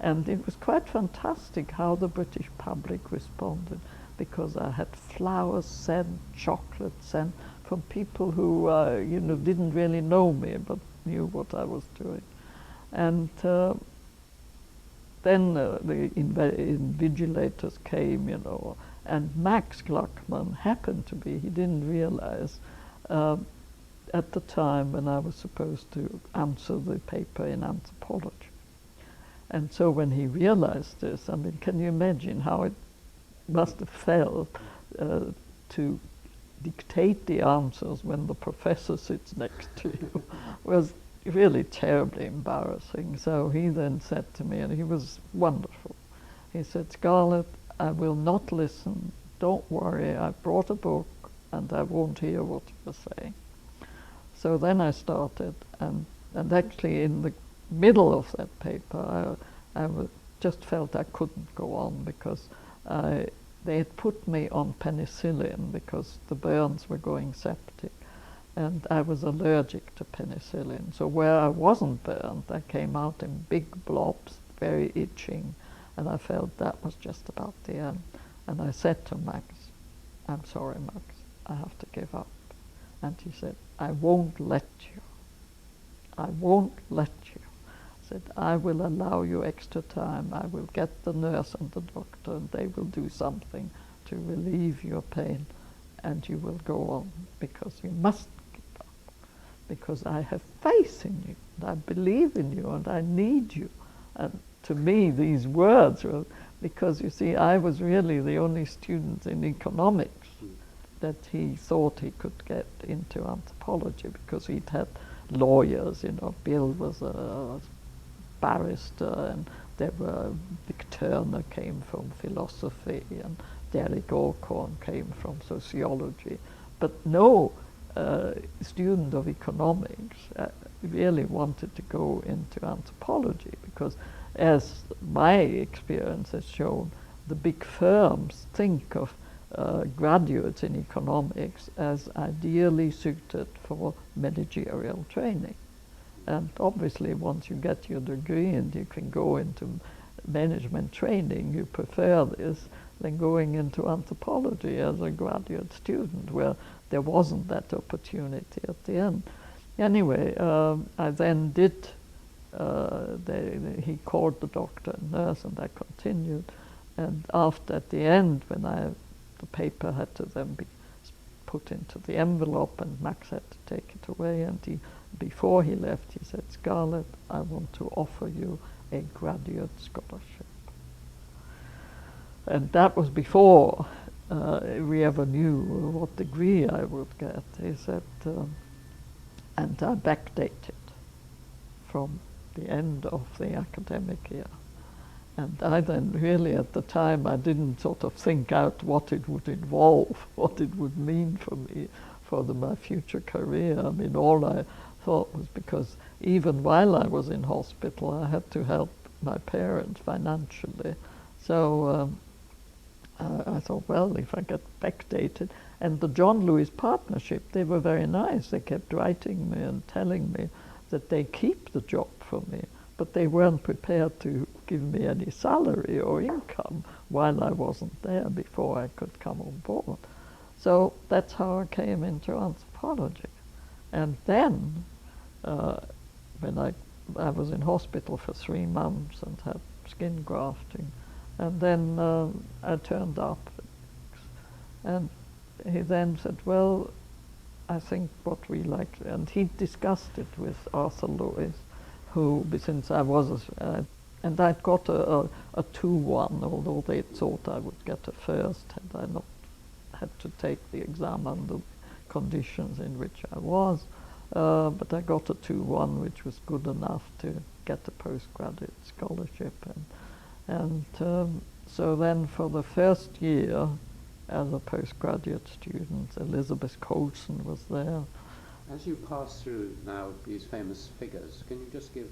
and it was quite fantastic how the British public responded, because I had flowers sent, chocolate sent from people who, didn't really know me, but knew what I was doing. And then the invigilators came, and Max Gluckman happened to be, he didn't realize, at the time when I was supposed to answer the paper in anthropology. And so when he realized this, I mean, can you imagine how it must have felt to dictate the answers when the professor sits next to you? Was really terribly embarrassing. So he then said to me, and he was wonderful, he said, Scarlett, I will not listen, don't worry, I brought a book and I won't hear what you're saying. So then I started, and actually in the middle of that paper I just felt I couldn't go on, because they had put me on penicillin because the burns were going septic, and I was allergic to penicillin. So where I wasn't burned, I came out in big blobs, very itching, and I felt that was just about the end. And I said to Max, I'm sorry, Max, I have to give up. And he said, I won't let you. I won't let you. I said, I will allow you extra time. I will get the nurse and the doctor, and they will do something to relieve your pain, and you will go on, because you must give up. because I have faith in you, and I believe in you, and I need you. And to me, these words were, because you see, I was really the only student in economics that he thought he could get into anthropology, because he'd had lawyers, you know, Bill was a barrister, and there were, Dick Turner came from philosophy, and Derek Alcorn came from sociology, but no student of economics really wanted to go into anthropology, because as my experience has shown, the big firms think of graduates in economics as ideally suited for managerial training. And obviously once you get your degree and you can go into management training, you prefer this than going into anthropology as a graduate student, where there wasn't that opportunity at the end. Anyway, I then did, he called the doctor and nurse, and I continued. And after, at the end, when the paper had to then be put into the envelope, and Max had to take it away, and before he left, he said, "Scarlett, I want to offer you a graduate scholarship." And that was before we ever knew what degree I would get. He said, and I backdated from the end of the academic year. And I then really, at the time, I didn't sort of think out what it would involve, what it would mean for me, for my future career. I mean, all I thought was, because even while I was in hospital, I had to help my parents financially. So I thought, well, if I get backdated. And the John Lewis Partnership, they were very nice. They kept writing me and telling me that they keep the job for me, but they weren't prepared to give me any salary or income while I wasn't there, before I could come on board. So that's how I came into anthropology. And then, when I was in hospital for 3 months and had skin grafting, and then I turned up, and he then said, well, I think what we like, and he discussed it with Arthur Lewis, who, since I was, and I'd got a 2-1, although they thought I would get a first, had I not had to take the exam under conditions in which I was. But I got a 2-1, which was good enough to get a postgraduate scholarship. And so then for the first year as a postgraduate student, Elizabeth Colson was there. As you pass through now these famous figures, can you just give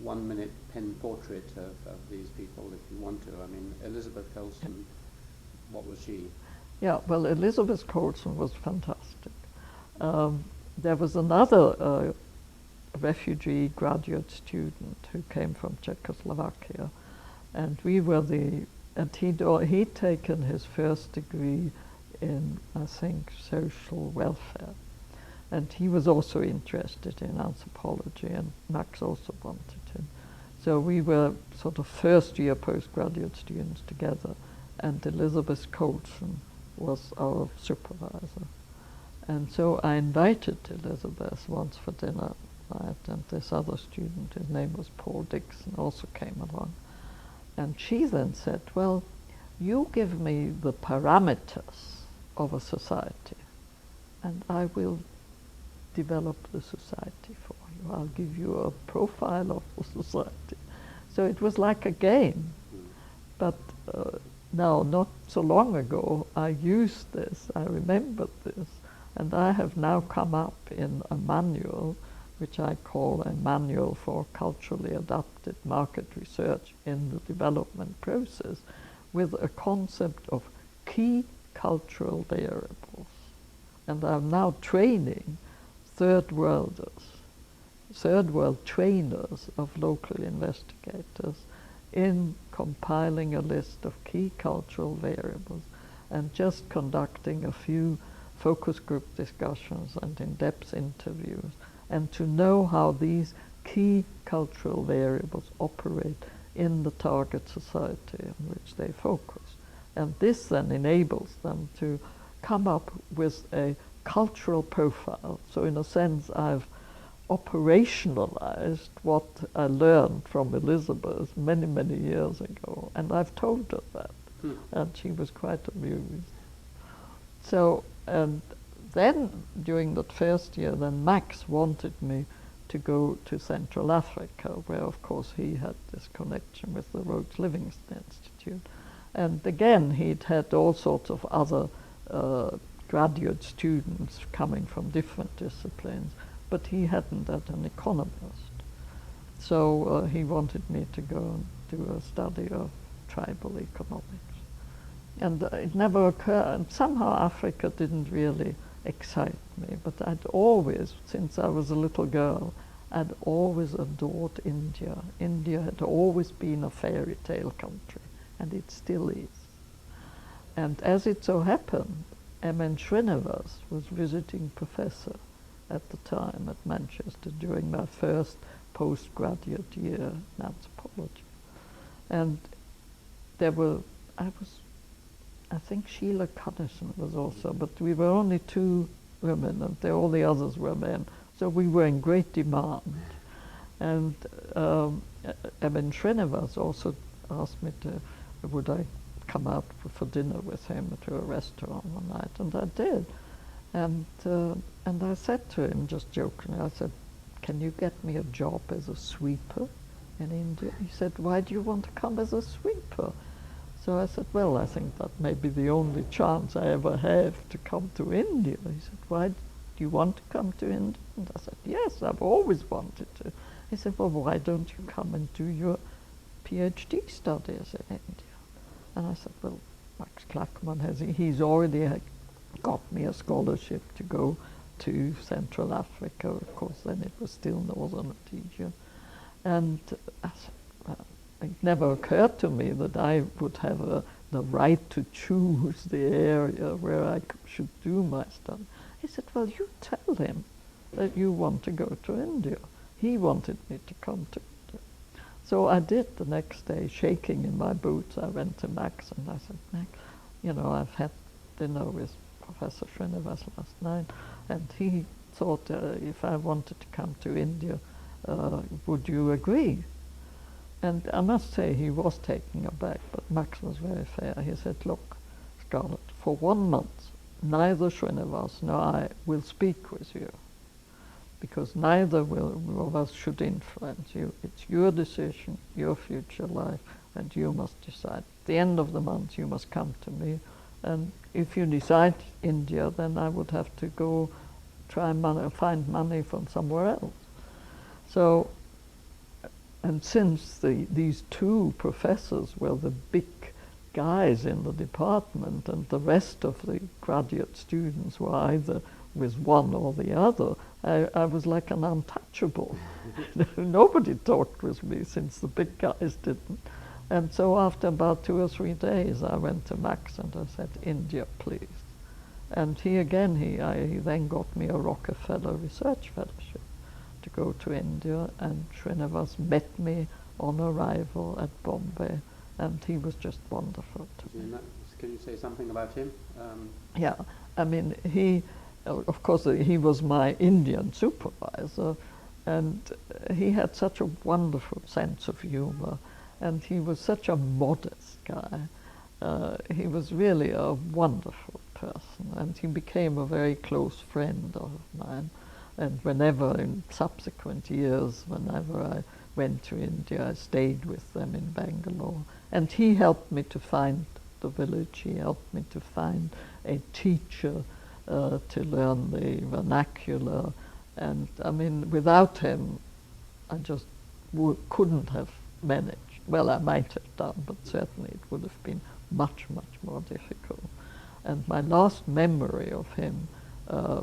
1-minute pen portrait of these people if you want to? I mean, Elizabeth Colson, what was she? Yeah, well, Elizabeth Colson was fantastic. There was another refugee graduate student who came from Czechoslovakia, and we were and he'd taken his first degree in, I think, social welfare. And he was also interested in anthropology, and Max also wanted him. So we were sort of first-year postgraduate students together, and Elizabeth Colson was our supervisor. And so I invited Elizabeth once for dinner, and this other student, his name was Paul Dixon, also came along. And she then said, well, you give me the parameters of a society, and I will develop the society for you. I'll give you a profile of the society. So it was like a game. But now, not so long ago, I used this, I remembered this, and I have now come up in a manual, which I call a manual for culturally adapted market research in the development process, with a concept of key cultural variables. And I'm now training third world trainers of local investigators in compiling a list of key cultural variables and just conducting a few focus group discussions and in-depth interviews, and to know how these key cultural variables operate in the target society in which they focus. And this then enables them to come up with a cultural profile. So in a sense, I've operationalized what I learned from Elizabeth many, many years ago, and I've told her that, and she was quite amused. So, and then during that first year, then Max wanted me to go to Central Africa, where of course he had this connection with the Rhodes Livingston Institute. And again, he'd had all sorts of other graduate students coming from different disciplines, but he hadn't had an economist. So he wanted me to go and do a study of tribal economics. And it never occurred, and somehow Africa didn't really excite me, but I'd always, since I was a little girl, I'd always adored India. India had always been a fairy tale country, and it still is. And as it so happened, M.N. Srinivas was visiting professor at the time at Manchester during my first postgraduate year in anthropology. And there were, I think Sheila Cunnison was also, but we were only two women, and all the others were men. So we were in great demand. And M.N. Srinivas also asked me would I come out for dinner with him to a restaurant one night, and I did. And I said to him, just jokingly, I said, "Can you get me a job as a sweeper in India?" He said, "Why do you want to come as a sweeper?" So I said, "Well, I think that may be the only chance I ever have to come to India." He said, "Why do you want to come to India?" And I said, "Yes, I've always wanted to." He said, "Well, why don't you come and do your PhD studies in India?" And I said, "Well, Max Klackmann he's already got me a scholarship to go to Central Africa." Of course, then it was still Northern Rhodesia. And I said, well, it never occurred to me that I would have the right to choose the area where I should do my study. He said, "Well, you tell him that you want to go to India." He wanted me to come to India. So I did the next day, shaking in my boots. I went to Max and I said, "Max, you know, I've had dinner with Professor Srinivas last night, and he thought if I wanted to come to India, would you agree?" And I must say he was taken aback, but Max was very fair. He said, "Look, Scarlett, for 1 month, neither Srinivas nor I will speak with you, because neither of us should influence you. It's your decision, your future life, and you must decide. At the end of the month, you must come to me, and if you decide India, then I would have to go try and find money from somewhere else." So, and since these two professors were the big guys in the department, and the rest of the graduate students were either with one or the other, I was like an untouchable. Nobody talked with me since the big guys didn't. And so after about 2 or 3 days, I went to Max and I said, "India, please." And he then got me a Rockefeller Research Fellowship to go to India, and Srinivas met me on arrival at Bombay, and he was just wonderful to me. Can you say something about him? Yeah, I mean, of course, he was my Indian supervisor, and he had such a wonderful sense of humor, and he was such a modest guy. He was really a wonderful person, and he became a very close friend of mine. And whenever, in subsequent years, whenever I went to India, I stayed with them in Bangalore. And he helped me to find the village. He helped me to find a teacher to learn the vernacular. And I mean, without him, I just couldn't have managed. Well, I might have done, but certainly it would have been much, much more difficult. And my last memory of him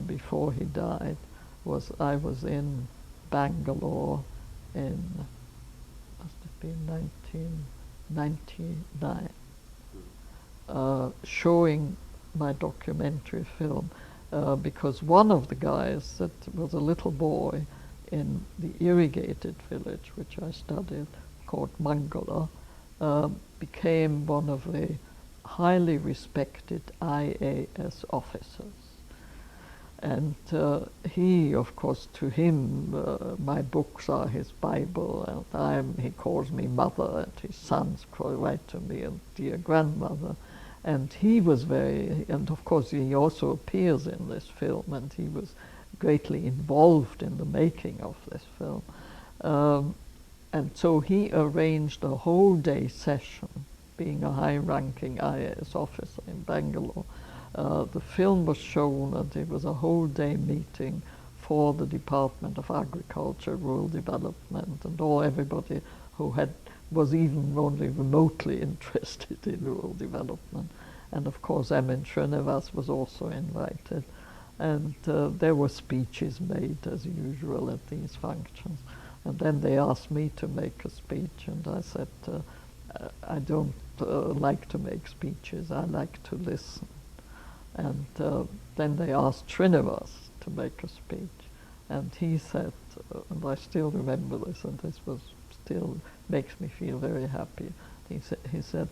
before he died was I was in Bangalore in, must have been 1999, showing my documentary film, because one of the guys that was a little boy in the irrigated village, which I studied, called Mangala, became one of the highly respected IAS officers. And he, of course, to him, my books are his Bible, and he calls me mother, and his sons write to me, and dear grandmother. And he was and of course he also appears in this film, and he was greatly involved in the making of this film. And so he arranged a whole day session, being a high-ranking IAS officer in Bangalore. The film was shown, and it was a whole day meeting for the Department of Agriculture, Rural Development, and everybody who was even only remotely interested in rural development. And of course Emin Srinivas was also invited. And there were speeches made as usual at these functions. And then they asked me to make a speech, and I said, I don't like to make speeches, I like to listen. And then they asked Srinivas to make a speech, and he said, and I still remember this, and this was still makes me feel very happy. He said,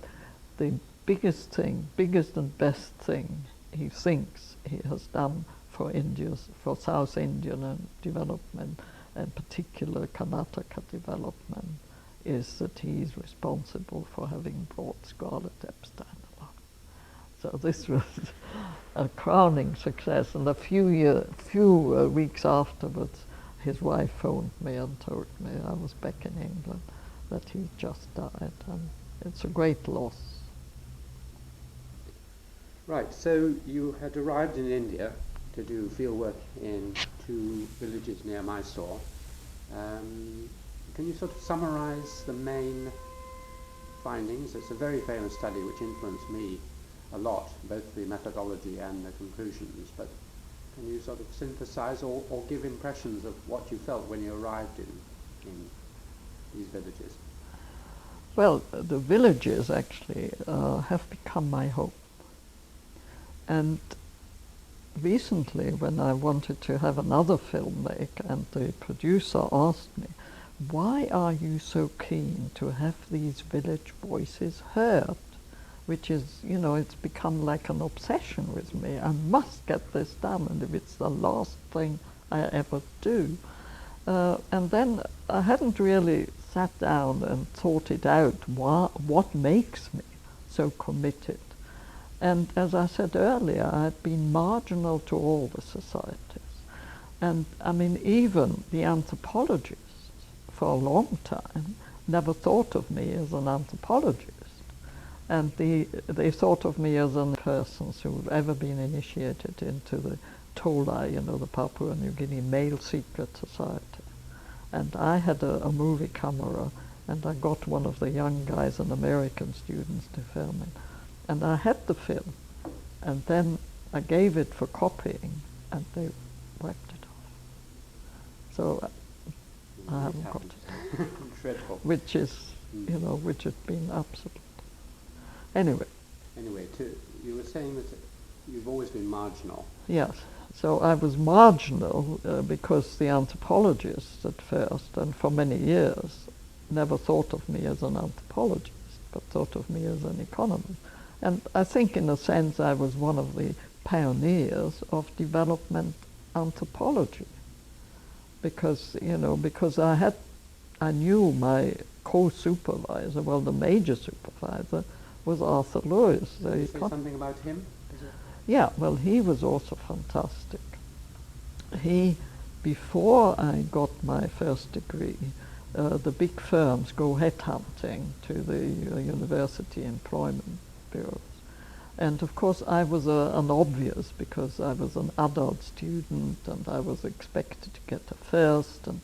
the biggest and best thing he thinks he has done for South Indian development, and particular Karnataka development, is that he is responsible for having brought Scarlett Epstein along. So this was a crowning success, and a few weeks afterwards, his wife phoned me and told me, I was back in England, that he just died, and it's a great loss. Right, so you had arrived in India to do fieldwork in 2 villages near Mysore. Can you sort of summarize the main findings? It's a very famous study which influenced me a lot, both the methodology and the conclusions, but can you sort of synthesize or give impressions of what you felt when you arrived in these villages? Well, the villages actually have become my home. And recently, when I wanted to have another film made, and the producer asked me, why are you so keen to have these village voices heard? Which is, it's become like an obsession with me. I must get this done, and if it's the last thing I ever do. And then I hadn't really sat down and thought it out, what makes me so committed. And as I said earlier, I had been marginal to all the societies. And I mean, even the anthropologists for a long time never thought of me as an anthropologist. And they thought of me as a person who've ever been initiated into the TOLA, the Papua New Guinea Male Secret Society. And I had a movie camera, and I got one of the young guys, an American students, to film it. And I had the film, and then I gave it for copying, and they wiped it off. So I haven't got it. Dreadful. Which is, which has been absolute. Anyway, you were saying that you've always been marginal. Yes. So I was marginal because the anthropologists at first, and for many years, never thought of me as an anthropologist, but thought of me as an economist. And I think, in a sense, I was one of the pioneers of development anthropology, because I knew my co-supervisor, well, the major supervisor, was Arthur Lewis. Can you say something about him? Yeah, well, he was also fantastic. Before I got my first degree, the big firms go headhunting to the university employment bureaus. And of course I was an obvious, because I was an adult student and I was expected to get a first. And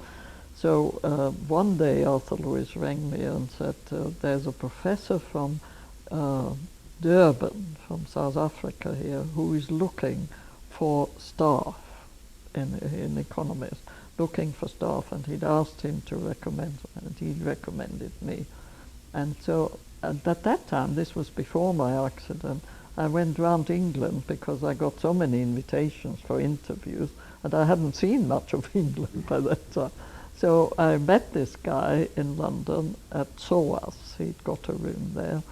so one day Arthur Lewis rang me and said, there's a professor from Durban, from South Africa here, who is looking for staff, in economist, looking for staff, and he'd asked him to recommend, and he'd recommended me. And so at that time, this was before my accident, I went round England because I got so many invitations for interviews, and I hadn't seen much of England by that time. So I met this guy in London at SOAS. He'd got a room there,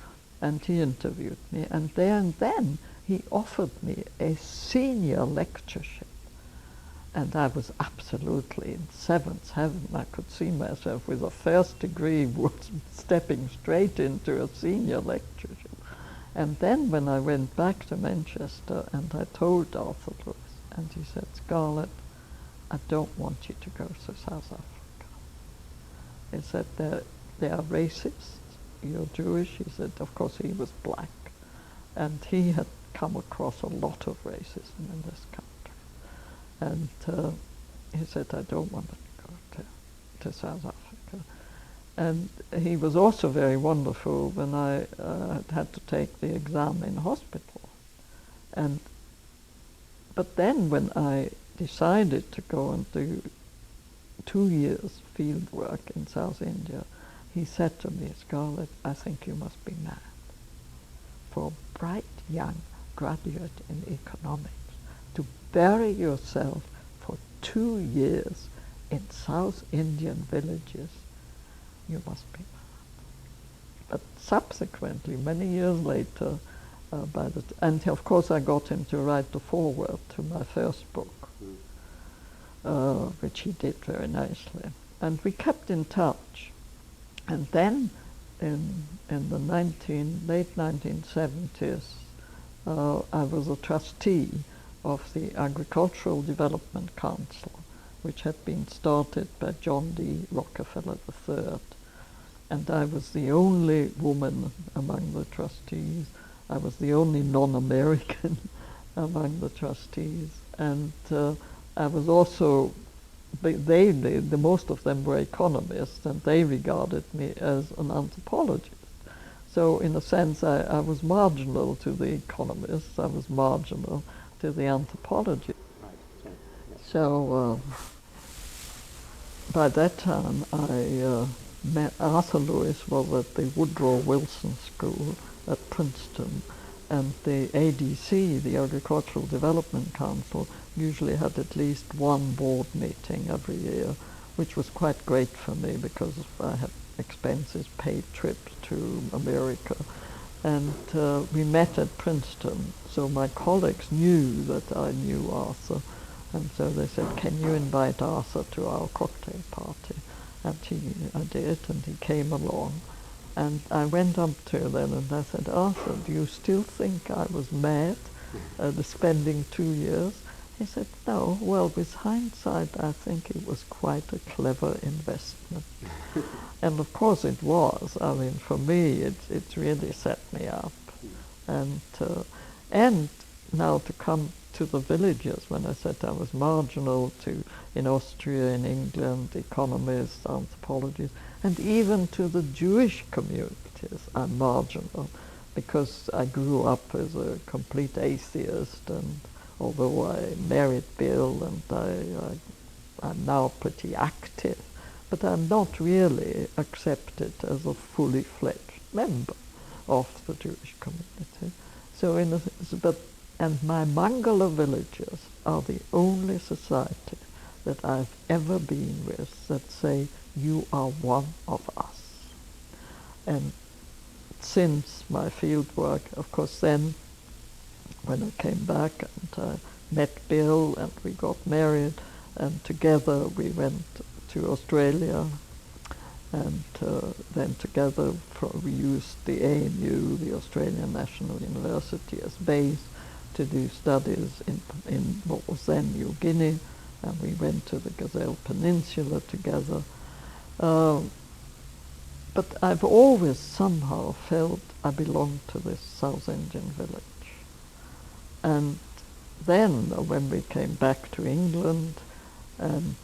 and he interviewed me, and then he offered me a senior lectureship and I was absolutely in seventh heaven. I could see myself with a first degree stepping straight into a senior lectureship. And then when I went back to Manchester and I told Arthur Lewis, and he said, Scarlett, I don't want you to go to South Africa. He said, they are racist, you're Jewish. He said, of course he was black, and he had come across a lot of racism in this country. And he said, I don't want to go to South Africa. And he was also very wonderful when I had to take the exam in hospital. But then when I decided to go and do 2 years field work in South India, he said to me, Scarlett, I think you must be mad. For a bright young graduate in economics to bury yourself for 2 years in South Indian villages, you must be mad. But subsequently, many years later, and of course I got him to write the foreword to my first book, which he did very nicely. And we kept in touch. And then in the late 1970s, I was a trustee of the Agricultural Development Council, which had been started by John D. Rockefeller III. And I was the only woman among the trustees. I was the only non-American among the trustees. And I was also, the most of them were economists, and they regarded me as an anthropologist. So in a sense, I was marginal to the economists, I was marginal to the anthropologists. Right. So by that time, I met Arthur Lewis was at the Woodrow Wilson School at Princeton, and the ADC, the Agricultural Development Council, usually had at least one board meeting every year, which was quite great for me because I had expenses paid trips to America. And we met at Princeton, so my colleagues knew that I knew Arthur, and so they said, can you invite Arthur to our cocktail party? And I did, and he came along. And I went up to them and I said, Arthur, do you still think I was mad spending 2 years? He said, no, well, with hindsight, I think it was quite a clever investment. And of course it was. I mean, for me, it really set me up. And now to come to the villages, when I said I was marginal to, in Austria, in England, economists, anthropologists, and even to the Jewish communities, I'm marginal, because I grew up as a complete atheist, and although I married Bill and I'm now pretty active, but I'm not really accepted as a fully fledged member of the Jewish community. So and my Mangala villages are the only society that I've ever been with that say, you are one of us. And since my field work, of course, then when I came back and I met Bill and we got married, and together we went to Australia, and then together we used the ANU, the Australian National University, as base to do studies in what was then New Guinea, and we went to the Gazelle Peninsula together. But I've always somehow felt I belonged to this South Indian village. And then when we came back to England, and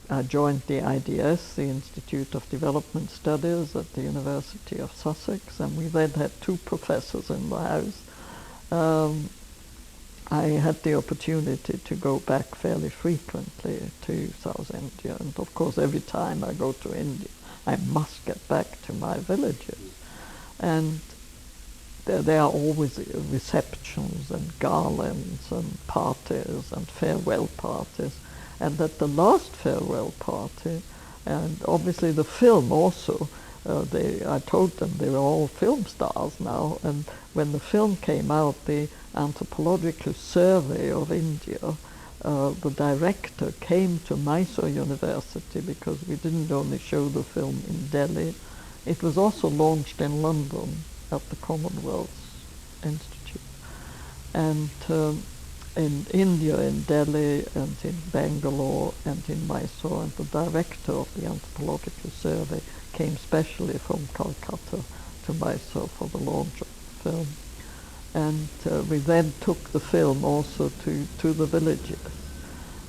I joined the IDS, the Institute of Development Studies at the University of Sussex, and we then had 2 professors in the house. I had the opportunity to go back fairly frequently to South India, and of course every time I go to India I must get back to my villages. And there are always receptions and garlands and parties and farewell parties. And at the last farewell party, and obviously the film also, I told them they were all film stars now, and when the film came out, the Anthropological Survey of India the director came to Mysore University because we didn't only show the film in Delhi. It was also launched in London at the Commonwealth Institute. And in India, in Delhi, and in Bangalore, and in Mysore, and the director of the anthropological survey came specially from Calcutta to Mysore for the launch of the film. And we then took the film also to the villages.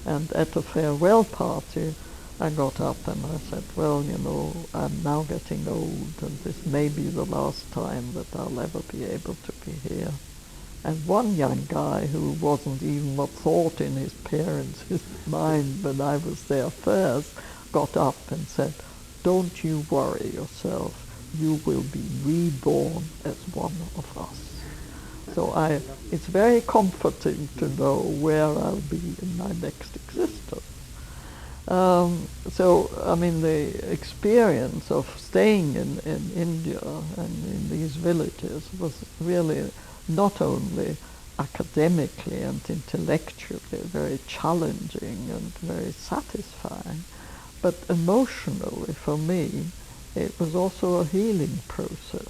And at a farewell party, I got up and I said, well, you know, I'm now getting old, and this may be the last time that I'll ever be able to be here. And one young guy who wasn't even a thought in his parents' mind when I was there first, got up and said, don't you worry yourself, you will be reborn as one of us. So it's very comforting to know where I'll be in my next existence. So, I mean, the experience of staying in India and in these villages was really not only academically and intellectually very challenging and very satisfying, but emotionally for me, it was also a healing process.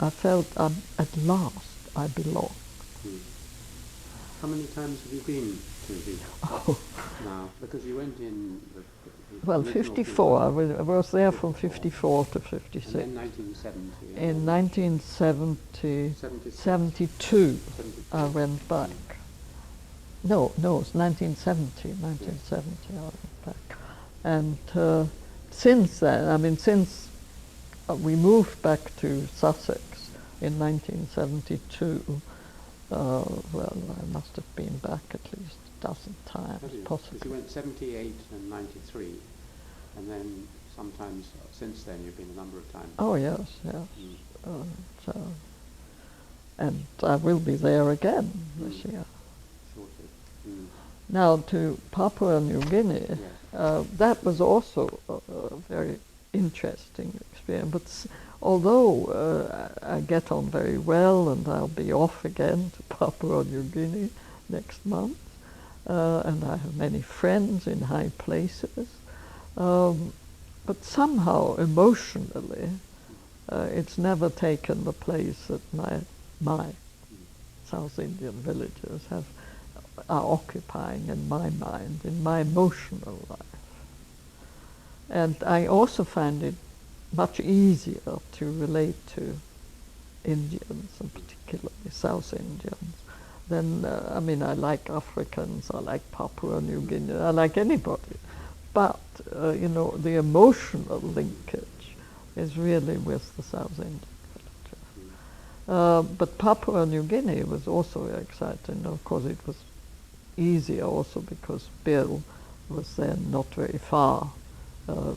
I felt at last I belong. How many times have you been to Vienna now? Because you went in the well, original 54. I film. was there from 54 to 56. And then 1970. In 1972, I went back. No, it was 1970. 1970, I went back. And since then, I mean, since we moved back to Sussex in 1972, well, I must have been back at least a dozen times, possibly. Because you went 78 and 93, and then sometimes since then you've been a number of times. Oh, yes, yes. And I will be there again this year. Shortly. Now, to Papua New Guinea, that was also a very interesting experience. But although I get on very well and I'll be off again to Papua New Guinea next month, and I have many friends in high places, but somehow emotionally it's never taken the place that my South Indian villages are occupying in my mind, in my emotional life. And I also find it much easier to relate to Indians, and particularly South Indians, than, I mean, I like Africans, I like Papua New Guinea, I like anybody. But, you know, the emotional linkage is really with the South Indian villages. But Papua New Guinea was also very exciting. Of course, it was easier also because Bill was then not very far.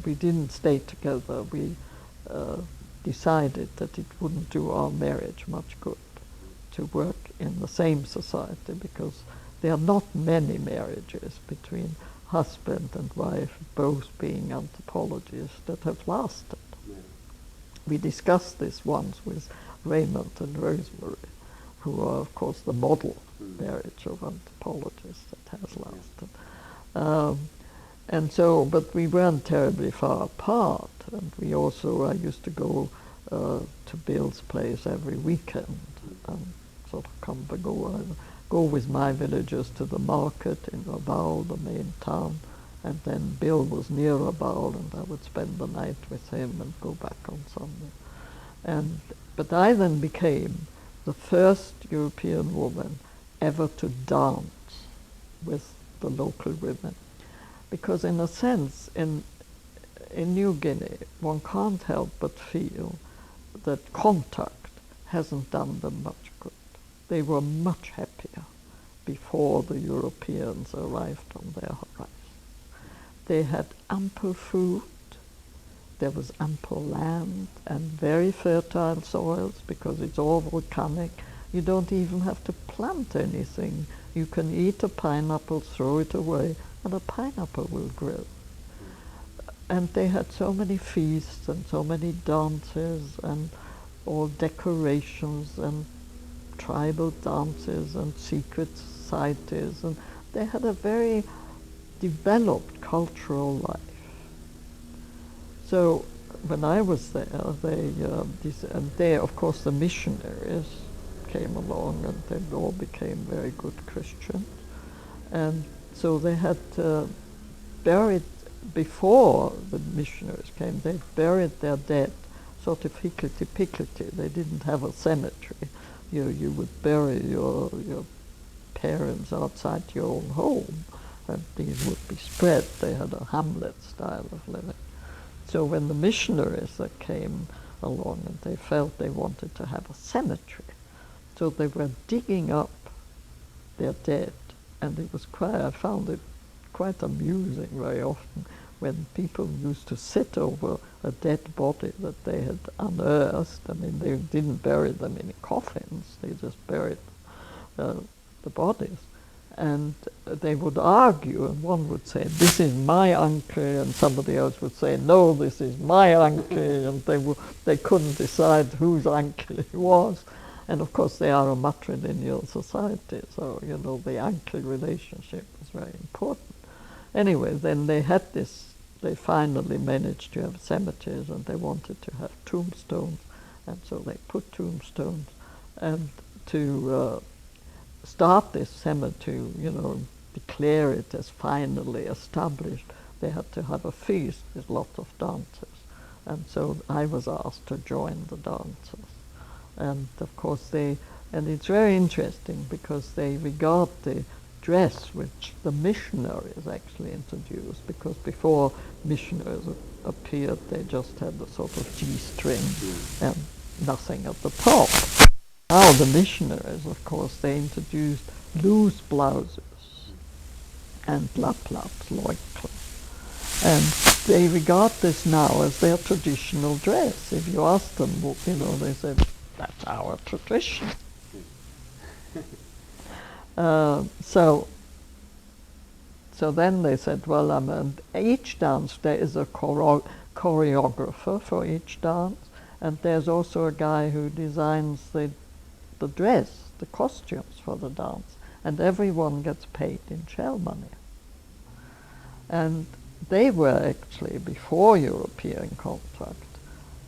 We didn't stay together. We decided that it wouldn't do our marriage much good to work in the same society, because there are not many marriages between husband and wife, both being anthropologists, that have lasted. Yeah. We discussed this once with Raymond and Rosemary, who are, of course, the model marriage of anthropologists that has lasted. And so, but we weren't terribly far apart, and we also, I used to go to Bill's place every weekend and sort of come and go with my villagers to the market in Rabaul, the main town, and then Bill was near Rabaul, and I would spend the night with him and go back on Sunday. But I then became the first European woman ever to dance with the local women. Because in a sense, in New Guinea, one can't help but feel that contact hasn't done them much good. They were much happier before the Europeans arrived on their horizon. They had ample food, there was ample land and very fertile soils because it's all volcanic. You don't even have to plant anything. You can eat a pineapple, throw it away, and a pineapple will grow. And they had so many feasts and so many dances and all decorations and tribal dances and secret societies, and they had a very developed cultural life. So when I was there, they, of course, the missionaries came along, and they all became very good Christians. And so they had buried, before the missionaries came, they buried their dead sort of hicklety-picklety. They didn't have a cemetery. You would bury your parents outside your own home, and these would be spread. They had a hamlet style of living. So when the missionaries that came along, and they felt they wanted to have a cemetery, so they were digging up their dead, and it was I found it quite amusing very often when people used to sit over a dead body that they had unearthed. I mean, they didn't bury them in coffins, they just buried the bodies. And they would argue, and one would say, "This is my uncle," and somebody else would say, "No, this is my uncle," and they couldn't decide whose uncle it was. And of course, they are a matrilineal society, so the uncle relationship was very important. Anyway, then they had this. They finally managed to have cemeteries, and they wanted to have tombstones, and so they put tombstones, and to start this cemetery, declare it as finally established, they had to have a feast with lots of dancers. And so I was asked to join the dancers. And of course and it's very interesting because they regard the dress which the missionaries actually introduced, because before missionaries appeared, they just had a sort of G-string and nothing at the top. Now the missionaries, of course, they introduced loose blouses and lap-laps, loincloths. And they regard this now as their traditional dress. If you ask them, they said, "That's our tradition." So then they said, well, each dance, there is a choreographer for each dance, and there's also a guy who designs the dress, the costumes for the dance, and everyone gets paid in shell money. And they were actually, before European contact,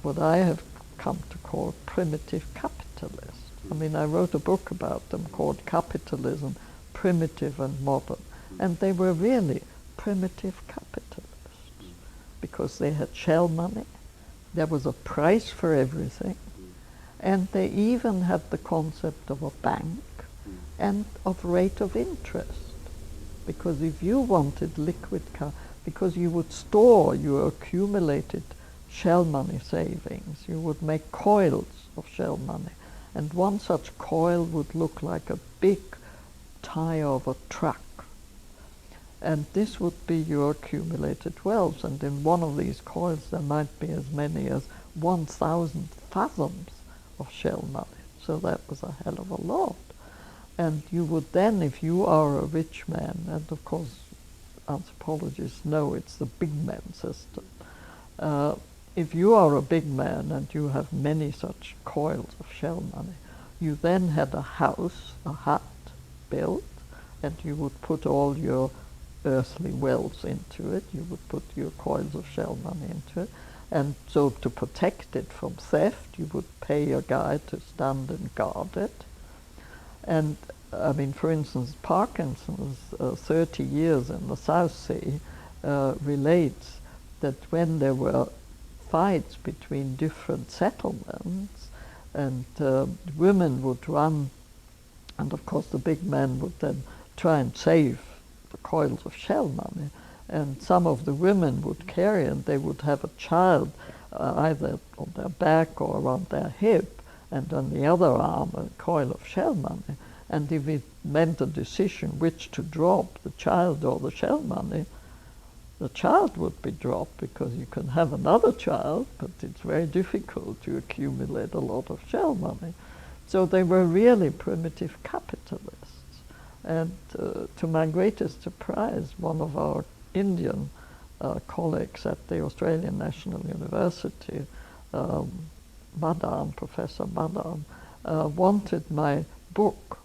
what I have come to call primitive capitalists. I mean, I wrote a book about them called Capitalism, Primitive and Modern, and they were really primitive capitalists because they had shell money, there was a price for everything, and they even had the concept of a bank and of rate of interest. Because if you wanted liquid because you would store your accumulated shell money savings, you would make coils of shell money. And one such coil would look like a big tire of a truck. And this would be your accumulated wealth. And in one of these coils there might be as many as 1,000 fathoms of shell money. So that was a hell of a lot. And you would then, if you are a rich man, and of course anthropologists know it's the big man system, if you are a big man and you have many such coils of shell money, you then had a house, a hut built, and you would put all your earthly wealth into it. You would put your coils of shell money into it. And so to protect it from theft, you would pay a guy to stand and guard it. And I mean, for instance, Parkinson's 30 years in the South Sea relates that when there were fights between different settlements, and women would run, and of course the big men would then try and save the coils of shell money, and some of the women would carry, and they would have a child either on their back or around their hip, and on the other arm a coil of shell money. And if it meant a decision which to drop, the child or the shell money, the child would be dropped, because you can have another child, but it's very difficult to accumulate a lot of shell money. So they were really primitive capitalists. And to my greatest surprise, one of our Indian colleagues at the Australian National University, Professor Madan, wanted my book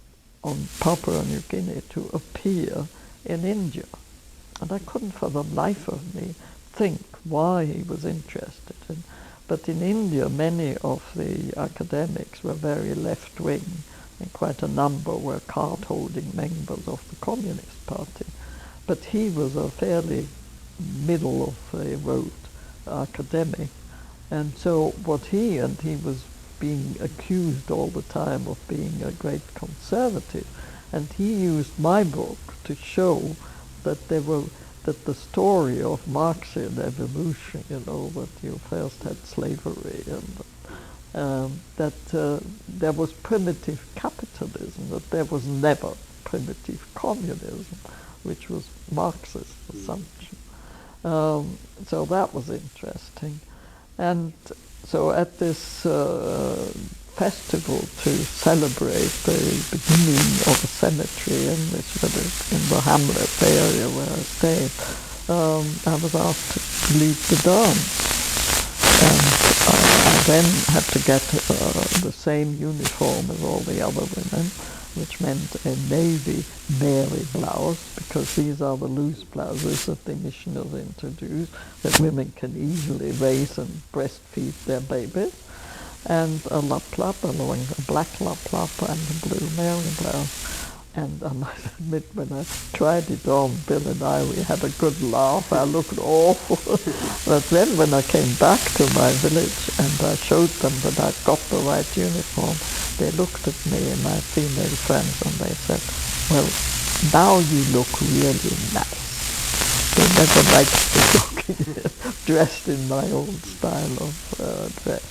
on Papua New Guinea to appear in India. And I couldn't for the life of me think why he was interested in. But in India, many of the academics were very left-wing, and quite a number were card-holding members of the Communist Party. But he was a fairly middle-of-the-road academic. And so he was being accused all the time of being a great conservative. And he used my book to show that that the story of Marxian evolution, that you first had slavery and that there was primitive capitalism, that there was never primitive communism, which was Marxist assumption. So that was interesting. And so at this festival to celebrate the beginning of a cemetery in the Hamlet area where I stayed, I was asked to lead the dance. And I then had to get the same uniform as all the other women, which meant a navy Mary blouse, because these are the loose blouses that the missioners introduced, that women can easily raise and breastfeed their babies, and a laplap, a black laplap, and a blue Mary blouse. And I must admit, when I tried it on, Bill and I, we had a good laugh. I looked awful. But then when I came back to my village and I showed them that I'd got the right uniform, they looked at me and my female friends and they said, well, now you look really nice. They never liked me looking dressed in my old style of dress.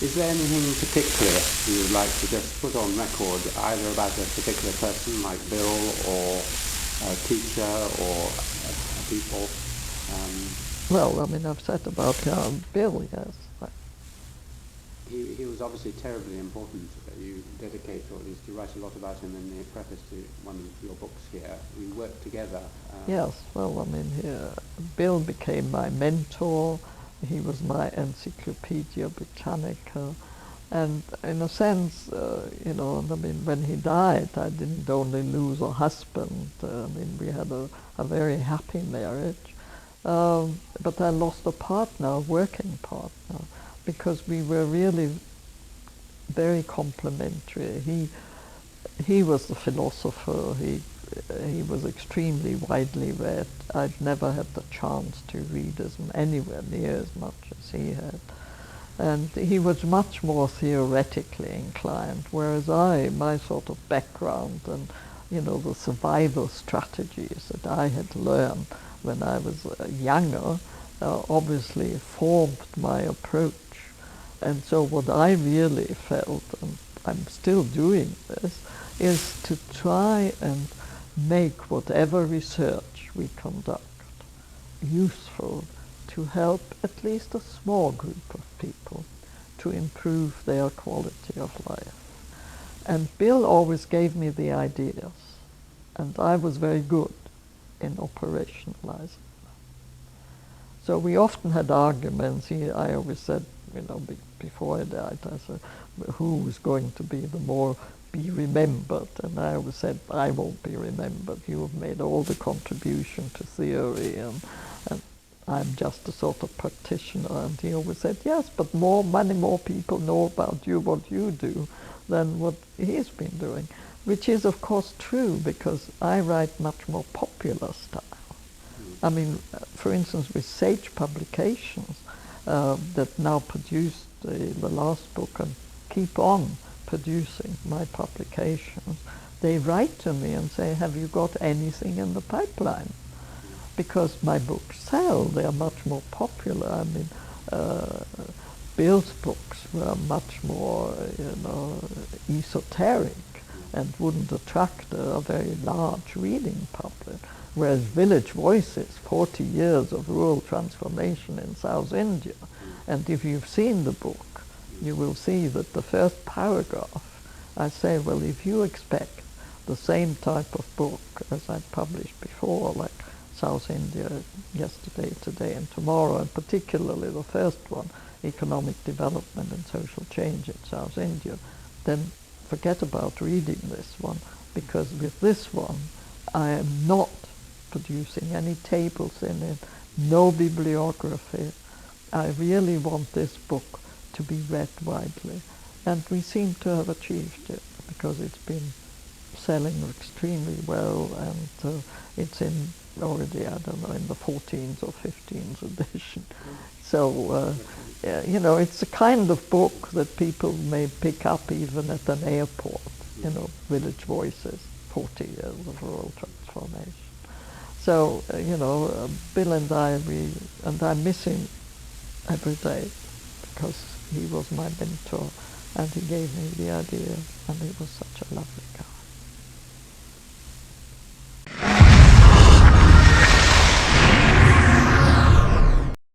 Is there anything particular you would like to just put on record, either about a particular person like Bill or a teacher or people? Well, I mean, I've said about Bill, yes. He was obviously terribly important. You dedicate, or at least you write a lot about him in the preface to one of your books here. We worked together. Yes, well, I mean, Bill became my mentor. He was my Encyclopedia Britannica, and in a sense, I mean, when he died, I didn't only lose a husband. I mean, we had a very happy marriage, but I lost a partner, a working partner, because we were really very complementary. He was the philosopher. He was extremely widely read. I'd never had the chance to read anywhere near as much as he had. And he was much more theoretically inclined, whereas my sort of background and, the survival strategies that I had learned when I was younger obviously formed my approach. And so what I really felt, and I'm still doing this, is to try and make whatever research we conduct useful to help at least a small group of people to improve their quality of life. And Bill always gave me the ideas, and I was very good in operationalizing them. So we often had arguments. I always said, before I died, I said, who was going to be remembered? And I always said, I won't be remembered. You have made all the contribution to theory, and I'm just a sort of practitioner. And he always said, yes, but many more people know about you, what you do, than what he's been doing, which is, of course, true, because I write much more popular style. I mean, for instance, with Sage Publications, that now produced the last book and keep on producing my publications, they write to me and say, have you got anything in the pipeline? Because my books sell, they are much more popular. I mean, Bill's books were much more, esoteric and wouldn't attract a very large reading public. Whereas Village Voices, 40 years of rural transformation in South India, and if you've seen the book, you will see that the first paragraph, I say, well, if you expect the same type of book as I published before, like South India, Yesterday, Today and Tomorrow, and particularly the first one, Economic Development and Social Change in South India, then forget about reading this one, because with this one, I am not producing any tables in it, no bibliography. I really want this book to be read widely. And we seem to have achieved it, because it's been selling extremely well, and it's in already, I don't know, in the 14th or 15th edition. So, you know, it's the kind of book that people may pick up even at an airport, you know, Village Voices, 40 years of rural transformation. So, you know, Bill and I, I miss him every day, because he was my mentor, and he gave me the idea, and he was such a lovely guy.